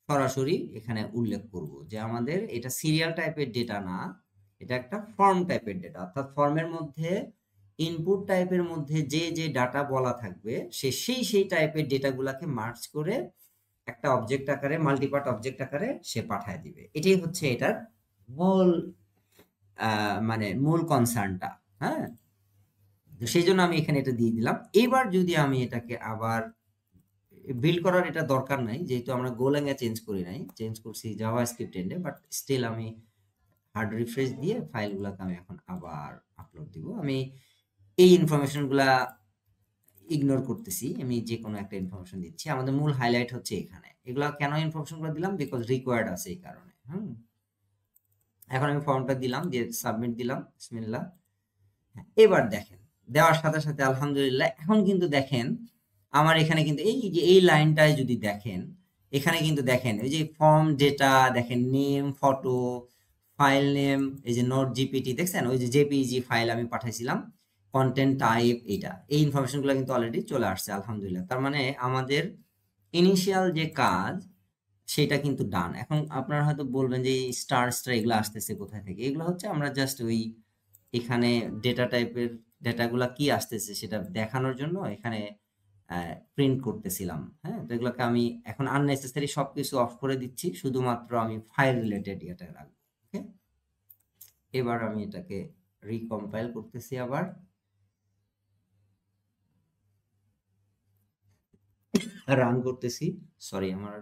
সরাসরি এখানে উল্লেখ করব যে আমাদের এটা সিরিয়াল টাইপের ডেটা না, এটা একটা ফর্ম টাইপের ডেটা। অর্থাৎ ফর্মের মধ্যে ইনপুট টাইপের মধ্যে যে যে ডাটা বলা থাকবে সে সেই টাইপের ডেটাগুলোকে মার্জ করে একটা অবজেক্ট আকারে মাল্টিপার্ট অবজেক্ট আকারে সে পাঠায় দিবে। এটাই হচ্ছে এটার মূল মানে মূল কনসার্নটা। হ্যাঁ তো সেই জন্য আমি এখানে এটা দিয়ে দিলাম। এবার যদি আমি এটাকে আবার বিল্ড করার এটা দরকার নাই, যেহেতু আমরা গোলাং এ চেঞ্জ করি নাই, চেঞ্জ করছি জাভাস্ক্রিপ্ট এন্ডে, বাট স্টিল আমি হার্ড রিফ্রেশ দিয়ে ফাইলগুলোকে আমি এখন আবার আপলোড দিব। আমি এই ইনফরমেশনগুলা ইগনোর করতেছি, আমি যে কোনো একটা ইনফরমেশন দিচ্ছি। আমাদের মূল হাইলাইট হচ্ছে এখানে। এগুলা কেন ইনফরমেশনগুলো দিলাম, বিকজ রিকোয়ার্ড আছে এই কারণে। এখন আমি ফর্মটা দিলাম, দিয়ে সাবমিট দিলাম, বিসমিল্লাহ। এবার দেখেন দেওয়ার সাথে সাথে আলহামদুলিল্লাহ এখন কিন্তু দেখেন আমার এখানে কিন্তু এই যে এই লাইনটায় যদি দেখেন, এখানে কিন্তু দেখেন ওই যে ফর্ম ডেটা, দেখেন নেম, ফটো, ফাইল নেম, এই যে নোট জিপিটি দেখছেন, ওই যে জেপিজি ফাইল আমি পাঠাইছিলাম, কন্টেন্ট টাইপ, এটা এই ইনফরমেশনগুলো কিন্তু অলরেডি চলে আসছে আলহামদুলিল্লাহ। তার মানে আমাদের ইনিশিয়াল যে কাজ সেটা কিন্তু ডান। এখন আপনারা হয়তো বলবেন যে এই স্টার এগুলো আসতেছে কোথায় থেকে, এগুলো হচ্ছে আমরা জাস্ট ওই এখানে ডেটা টাইপের ডেটাগুলা কি আসতেছে সেটা দেখানোর জন্য এখানে প্রিন্ট করতেছিলাম। হ্যাঁ তো এগুলোকে আমি এখন আননেসেসারি সবকিছু অফ করে দিচ্ছি, শুধুমাত্র আমি ফাইল রিলেটেড এটা রাখবো। ওকে এবার আমি এটাকে রিকম্পাইল করতেছি, আবার রান করতেছি। সরি আমার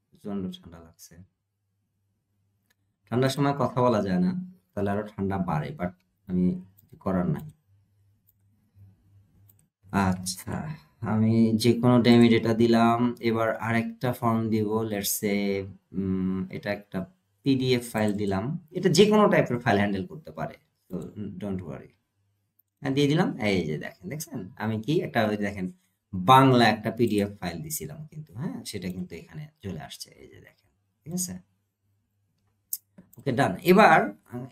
প্রচন্ড ঠান্ডা লাগছে, ঠান্ডার সময় কথা বলা যায় না, তাহলে আরো ঠান্ডা বাড়ে, বাট আমি করার নাই। আচ্ছা আমি যে কোনো ডেমি ডেটা দিলাম। এবার আরেকটা ফর্ম দিব, লেটস সে এটা একটা পিডিএফ ফাইল দিলাম, এটা যে কোনো টাইপের ফাইল হ্যান্ডেল করতে পারে, তো ডোন্ট ওয়ারি। হ্যাঁ দিয়ে দিলাম। এই যে দেখছেন আমি কি একটা ওই দেখেন বাংলা একটা পিডিএফ ফাইল দিছিলাম কিন্তু, হ্যাঁ সেটা কিন্তু এখানে চলে আসছে, এই যে দেখেন। ঠিক আছে ওকে ডান।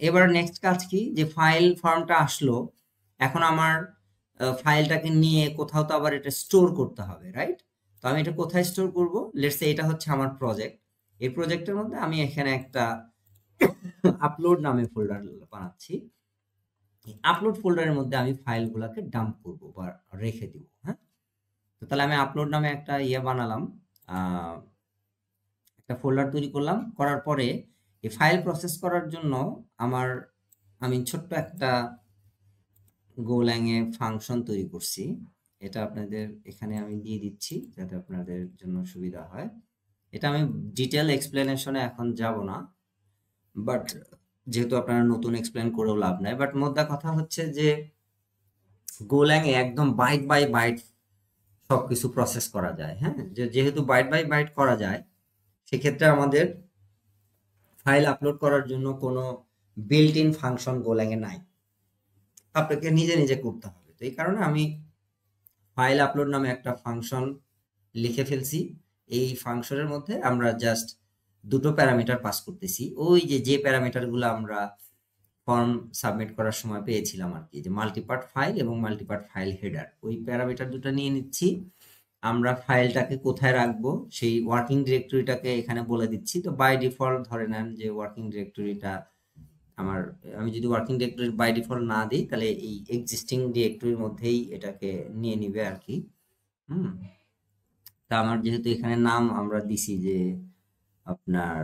এবার নেক্সট কাজ কি, যে ফাইল ফর্মটা আসলো, এখন আমার ফাইলটাকে নিয়ে কোথাও তো আবার এটা স্টোর করতে হবে, রাইট? তো আমি এটা কোথায় স্টোর করব, লেটস সে এটা হচ্ছে আমার প্রজেক্ট। এই প্রজেক্টের মধ্যে আমি এখানে একটা আপলোড নামে ফোল্ডার বানাচ্ছি। আপলোড ফোল্ডারের মধ্যে আমি ফাইলগুলোকে ডাম্প করব বা রেখে দিব। হ্যাঁ তো তাহলে আমি আপলোড নামে একটা বানালাম, একটা ফোল্ডার তৈরি করলাম। করার পরে এই ফাইল প্রসেস করার জন্য আমি ছোট্ট একটা গোল্যাং এ ফাংশন তৈরি করছি, এটা আপনাদের এখানে আমি দিয়ে দিচ্ছি যাতে আপনাদের জন্য সুবিধা হয়। এটা আমি ডিটেল এক্সপ্লেনেশনে এখন যাব না, বাট যেহেতু আপনারা নতুন এক্সপ্লেন করেও লাভ নাই, বাট মোদ্দা কথা হচ্ছে যে গোল্যাং এ একদম বাইট বাই বাইট সবকিছু প্রসেস করা যায়। হ্যাঁ, যেহেতু বাইট বাই বাইট করা যায়, সেক্ষেত্রে আমাদের ফাইল আপলোড করার জন্য কোনো বিল্ট ইন ফাংশন গোল্যাং এ নাই, আপনাকে নিজে নিজে করতে হবে। তো এই কারণে আমি ফাইল আপলোড নামে একটা ফাংশন লিখে ফেলছি। এই ফাংশনের মধ্যে আমরা জাস্ট দুটো প্যারামিটার পাস করতেছি, ওই যে প্যারামিটারগুলো আমরা ফর্ম সাবমিট করার সময় পেয়েছিলাম আর কি, যে মাল্টিপার্ট ফাইল এবং মাল্টিপার্ট ফাইল হেডার, ওই প্যারামিটার দুটো নিয়ে নিচ্ছি। আমরা ফাইলটাকে কোথায় রাখবো সেই ওয়ার্কিং ডিরেক্টরিটাকে এখানে বলে দিচ্ছি। তো বাই ডিফল্ট ধরে নেন যে ওয়ার্কিং ডিরেক্টরিটা আমি যদি ওয়ার্কিং ডিরেক্টরি বাই ডিফল্ট না দিই, তাহলে এই এক্সিস্টিং ডিরেক্টরির মধ্যেই এটাকে নিয়ে নিবে আর কি। তা আমার যেহেতু এখানে নাম আমরা দিছি যে আপনার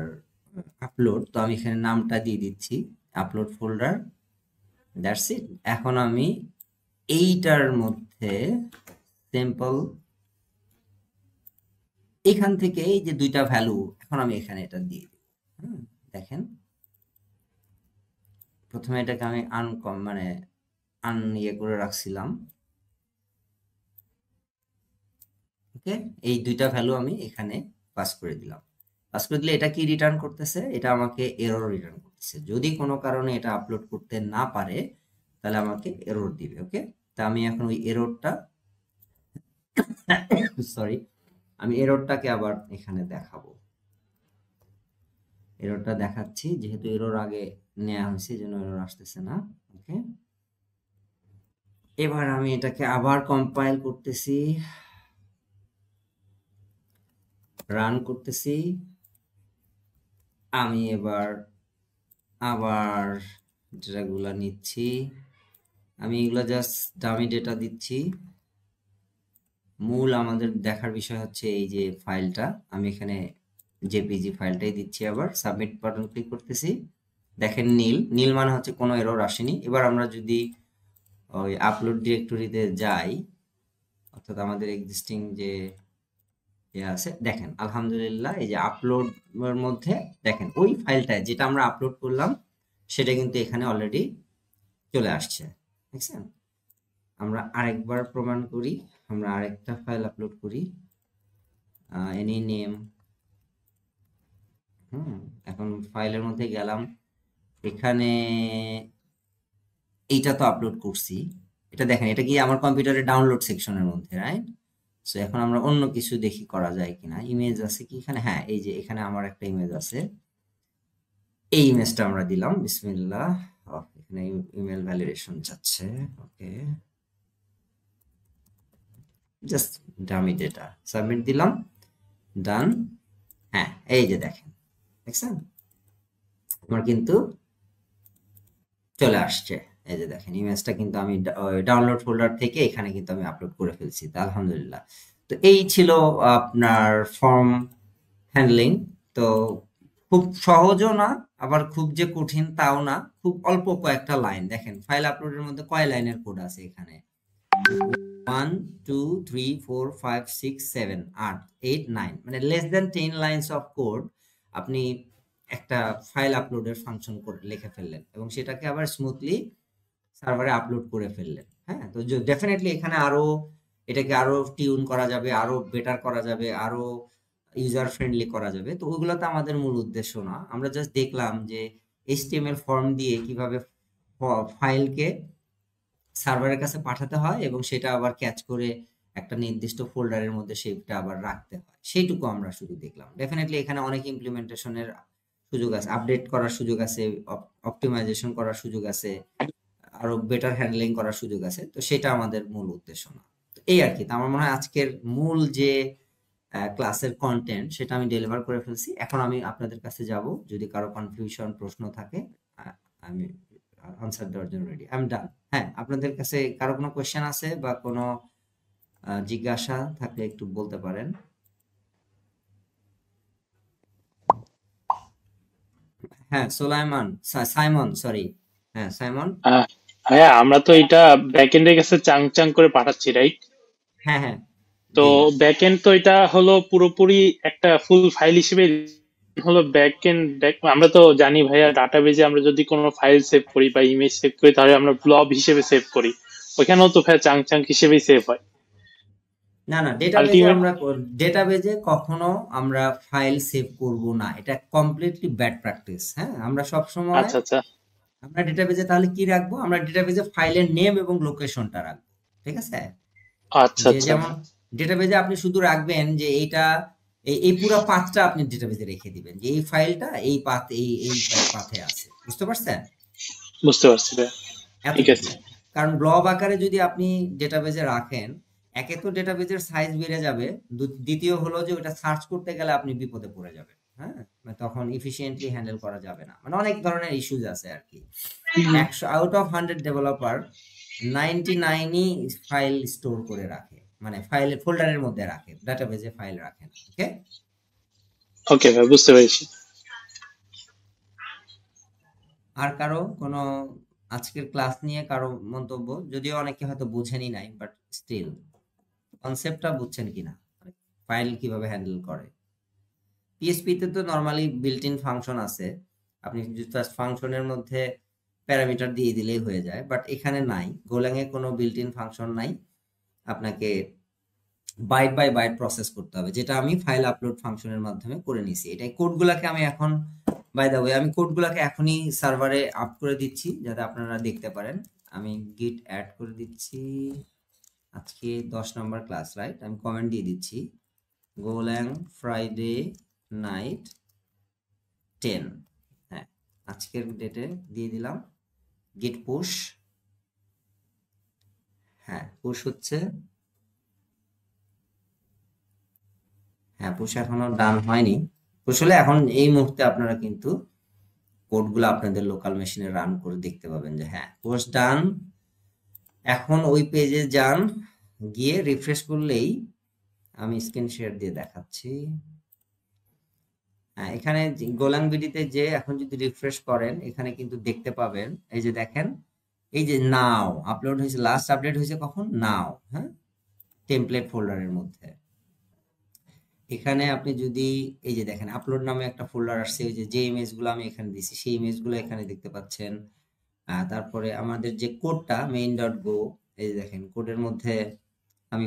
আপলোড, তো আমি এখানে নামটা দিয়ে দিচ্ছি আপলোড ফোল্ডার, দ্যাটস ইট। এখন আমি এইটার মধ্যে সিম্পল এখান থেকে এই যে দুইটা ভ্যালু, এখন আমি এখানে এটা দিয়ে দিব। দেখেন প্রথমে এটাকে আমি ইয়ে করে রাখছিলাম। ওকে, এই দুইটা ভ্যালু আমি এখানে পাস করে দিলাম। পাস করে দিলে এটা কি রিটার্ন করতেছে? এটা আমাকে এরর রিটার্ন করতেছে। যদি কোনো কারণে এটা আপলোড করতে না পারে তাহলে আমাকে এরর দিবে। ওকে, তা আমি এখন ওই এররটা সরি, আমি এররটাকে আবার এখানে দেখাবো। এররটা দেখাচ্ছি, যেহেতু এরর আগে নেওয়া হয়েছে যেন এরর আসতেছে না। ওকে, এবার আমি এটাকে আবার কম্পাইল করতেছি, রান করতেছি। আমি এবার আবার ডেটাগুলা নিচ্ছি, আমি এগুলা জাস্ট ডামি ডেটা দিচ্ছি। মূল আমাদের দেখার বিষয় হচ্ছে এই যে ফাইলটা, আমি এখানে জেপিজি ফাইলটাই দিচ্ছি। আবার সাবমিট বাটন ক্লিক করতেছি, দেখেন নীল নীল মানে হচ্ছে কোনো এরর আসেনি। এবার আমরা যদি ওই আপলোড ডিরেক্টরিতে যাই, অর্থাৎ আমাদের এক্সিস্টিং যে আছে, দেখেন আলহামদুলিল্লাহ এই যে আপলোডের মধ্যে দেখেন ওই ফাইলটা যেটা আমরা আপলোড করলাম সেটা কিন্তু এখানে অলরেডি চলে আসছে, দেখছেন। আমরা আরেকবার প্রমাণ করি, আমরা আরেকটা ফাইল আপলোড করি, এনি নেম। এখন ফাইলের মধ্যে গেলাম, এখানে এইটা তো আপলোড করছি, এটা দেখেন এটা কি আমার কম্পিউটারের ডাউনলোড সেকশনের মধ্যে, রাইট? সো এখন আমরা অন্য কিছু দেখি করা যায় কিনা। ইমেজ আছে কি এখানে? হ্যাঁ, এই যে এখানে আমার একটা ইমেজ আছে, এই ইমেজটা আমরা দিলাম। বিসমিল্লাহ, এখানে ইমেল ভ্যালিডেশন চাচ্ছে। ওকে, জাস্ট ডামি ডেটা সাবমিট দিলাম, ডান। হ্যাঁ, এই যে দেখেন, দেখছেন আমার কিন্তু চলে আসছে। এই যে দেখেন ইমেজটা কিন্তু আমি ডাউনলোড ফোল্ডার থেকে এখানে কিন্তু আমি আপলোড করে ফেলছি। তা আলহামদুলিল্লাহ। তো এই ছিল আপনার ফর্ম হ্যান্ডলিং। তো খুব সহজও না, আবার খুব যে কঠিন তাও না, খুব অল্প কয়েকটা লাইন। দেখেন ফাইল আপলোডের মধ্যে কয় লাইনের কোড আছে এখানে? 1 2 3 4 5 6 7 8 8 9, মানে less than 10 lines of code আপনি একটা ফাইল আপলোডের ফাংশন করে লিখে ফেললেন এবং সেটাকে আবার স্মুথলি সার্ভারে আপলোড করে ফেললেন। হ্যাঁ, তো ডেফিনেটলি এখানে এটাকে আরো টিউন করা যাবে, আরো বেটার করা যাবে, আরো ইউজার ফ্রেন্ডলি করা যাবে। তো ওগুলো তো আমাদের মূল উদ্দেশ্য না, আমরা জাস্ট দেখলাম যে এইচটিএমএল ফর্ম দিয়ে কিভাবে ফাইলকে সার্ভারের কাছে পাঠাতে হয় এবং সেটা আবার ক্যাচ করে একটা নির্দিষ্ট ফোল্ডারের মধ্যে সেটা আবার রাখতে হয়, সেইটুকু আমরা শুধু দেখলাম। ডেফিনেটলি এখানে অনেক ইমপ্লিমেন্টেশনের সুযোগ আছে, আপডেট করার সুযোগ আছে, অপটিমাইজেশন করার সুযোগ আছে, আরো বেটার হ্যান্ডলিং করার সুযোগ আছে। তো সেটা আমাদের মূল উদ্দেশ্য না। তো এই আর কি। তো আমার মনে হয় আজকের মূল যে ক্লাসের কন্টেন্ট সেটা আমি ডেলিভার করে ফেলছি। এখন আমি আপনাদের কাছে যাব, যদি কারো কনফিউশন প্রশ্ন থাকে আমি আনসার দেওয়ার জন্য রেডি। I am done. হ্যাঁ, আপনাদের কাছে কারো কোনো কোয়েশ্চেন আছে বা কোনো জিজ্ঞাসা থাকলে একটু বলতে পারেন। হ্যাঁ, সাইমন, সরি। হ্যাঁ, সাইমন। হ্যাঁ, আমরা তো এটা ব্যাকএন্ডের কাছে চাং চাং করে পাঠাচ্ছি, রাইট? হ্যাঁ হ্যাঁ, তো ব্যাকএন্ড তো এটা হলো পুরোপুরি একটা ফুল ফাইল হিসেবে হলো ব্যাকএন্ড। আমরা তো জানি ভাইয়া, ডাটাবেজে আমরা যদি কোনো ফাইল সেভ করি বা ইমেজ সেভ করি তাহলে আমরা ব্লব হিসেবে সেভ করি, ওইখানেও তো ভাইয়া চাং চাং হিসেবেই সেভ হয়। না না, ডেটাবেজে আলটিমেট আমরা ডেটাবেজে কখনো আমরা ফাইল সেভ করব না, এটা কমপ্লিটলি ব্যাড প্র্যাকটিস। হ্যাঁ, আমরা সব সময় আচ্ছা আচ্ছা আমরা ডেটাবেজে তাহলে কি রাখবো, আমরা ডেটাবেজে ফাইলের নেম এবং লোকেশনটা রাখবো, ঠিক আছে? আচ্ছা যে আচ্ছা যেমন ডেটাবেজে আপনি শুধু রাখবেন যে এইটা এই পুরো পাথটা আপনি ডেটাবেজে রেখে দিবেন যে এই ফাইলটা এই পাথ এই পাথে আছে, বুঝতে পারছেন? বুঝতে পারছি ভাইয়া, ঠিক এতটুকু। আছে। কারণ ব্লব আকারে যদি আপনি ডেটাবেজে রাখেন, একে তো ডেটাবেজের সাইজ বেড়ে যাবে, দ্বিতীয় হলো যে ওটা সার্চ করতে গেলে আপনি বিপদে পড়ে যাবেন। হ্যাঁ, মানে তখন ইফিশিয়েন্টলি হ্যান্ডেল করা যাবে না, মানে অনেক ধরনের ইস্যুজ আছে আর কি। 100 আউট অফ 100 ডেভেলপার 99ই ফাইল স্টোর করে রাখে, মানে ফাইল ফোল্ডারের মধ্যে রাখে, ডাটাবেজে ফাইল রাখে না। ওকে, ওকে ভাই, বুঝতে পেরেছি। আর কারো কোনো আজকের ক্লাস নিয়ে কারো মন্তব্য? যদিও অনেকে হয়তো বুঝেনি নাই, বাট স্টিল কনসেপ্টটা বুঝছেন কিনা, ফাইল কিভাবে হ্যান্ডেল করে। পিএসপি তে তো নরমালি বিল্ট ইন ফাংশন আছে, আপনি জাস্ট ফাংশনের মধ্যে প্যারামিটার দিয়ে দিলেই হয়ে যায়, বাট এখানে নাই, গোল্যাং এ কোনো বিল্ট ইন ফাংশন নাই, আপনাকে বাইট বাই বাইট প্রসেস করতে হবে, যেটা আমি ফাইল আপলোড ফাংশনের মাধ্যমে করে নিছি। এটাই কোডগুলাকে আমি এখন, বাই দ্য ওয়ে, আমি কোডগুলাকে এখনই সার্ভারে আপ করে দিচ্ছি যাতে আপনারা দেখতে পারেন। আমি গিট অ্যাড করে দিচ্ছি, আজকে 10 নম্বর ক্লাস, রাইট? আমি কমেন্ট দিয়ে দিচ্ছি গোল্যাং ফ্রাইডে নাইট 10। হ্যাঁ, আজকের ডেটে দিয়ে দিলাম গিট পুশ। হ্যাঁ, পুশ হচ্ছে, হ্যাঁ পুশ এখনো ডান হয়নি। পুশ হলে এখন এই মুহূর্তে আপনারা কিন্তু কোডগুলো আপনাদের লোকাল মেশিনে রান করে দেখতে পাবেন যে হ্যাঁ পুশ ডান। এখন ওই পেজে যান, গিয়ে রিফ্রেশ করলেই, আমি স্ক্রিন শেয়ার দিয়ে দেখাচ্ছি। হ্যাঁ, এখানে গোল্যাং বিডিতে যে এখন যদি রিফ্রেশ করেন, এখানে কিন্তু দেখতে পাবেন, এই যে দেখেন, এই যে নাও আপলোড হয়েছে, লাস্ট আপডেট হয়েছে কখন, নাও। হ্যাঁ, টেমপ্লেট ফোল্ডারের মধ্যে। এখানে আপনি যদি এই যে দেখেন আপলোড নামে একটা ফোল্ডার আসছে, ওই যে ইমেজ গুলো আমি এখানে দিছি সেই ইমেজ গুলো এখানে দেখতে পাচ্ছেন। তারপরে আমাদের যে কোডটা main.go, এই যে দেখেন কোডের মধ্যে আমি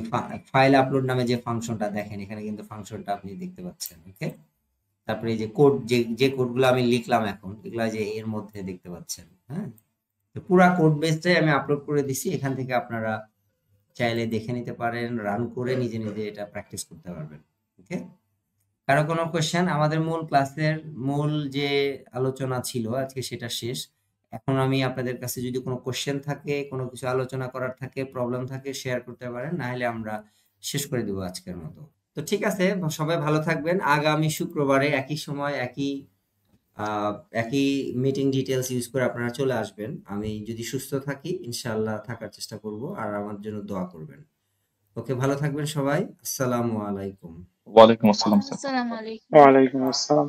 ফাইল আপলোড নামে যে ফাংশনটা দেখেন, এখানে কিন্তু ফাংশনটা আপনি দেখতে পাচ্ছেন। ওকে, তারপরে এই যে কোড, যে কোডগুলো আমি লিখলাম এখন, এগুলো যে এর মধ্যে দেখতে পাচ্ছেন। হ্যাঁ, তো পুরা কোড বেসটাই আমি আপলোড করে দিছি, এখান থেকে আপনারা চাইলে দেখে নিতে পারেন, রান করে নিজে নিজে এটা প্র্যাকটিস করতে পারবেন। ওকে, কারো কোনো কোশ্চেন? আমাদের মূল ক্লাসের মূল যে আলোচনা ছিল আজকে সেটা শেষ। এখন আমি আপনাদের কাছে যদি কোনো কোশ্চেন থাকে, কোনো কিছু আলোচনা করার থাকে, প্রবলেম থাকে, শেয়ার করতে পারেন, না হলে আমরা শেষ করে দেবো আজকের মতো। তো ঠিক আছে, সবাই ভালো থাকবেন। আগামী শুক্রবারে একই সময় একই মিটিং ডিটেলস ইউজ করে আপনারা চলে আসবেন। আমি যদি সুস্থ থাকি ইনশাআল্লাহ থাকার চেষ্টা করব, আর আমার জন্য দোয়া করবেন। ওকে, ভালো থাকবেন সবাই। আসসালামু আলাইকুম। ওয়ালাইকুম আসসালাম স্যার। আসসালামু আলাইকুম। ওয়ালাইকুম আসসালাম।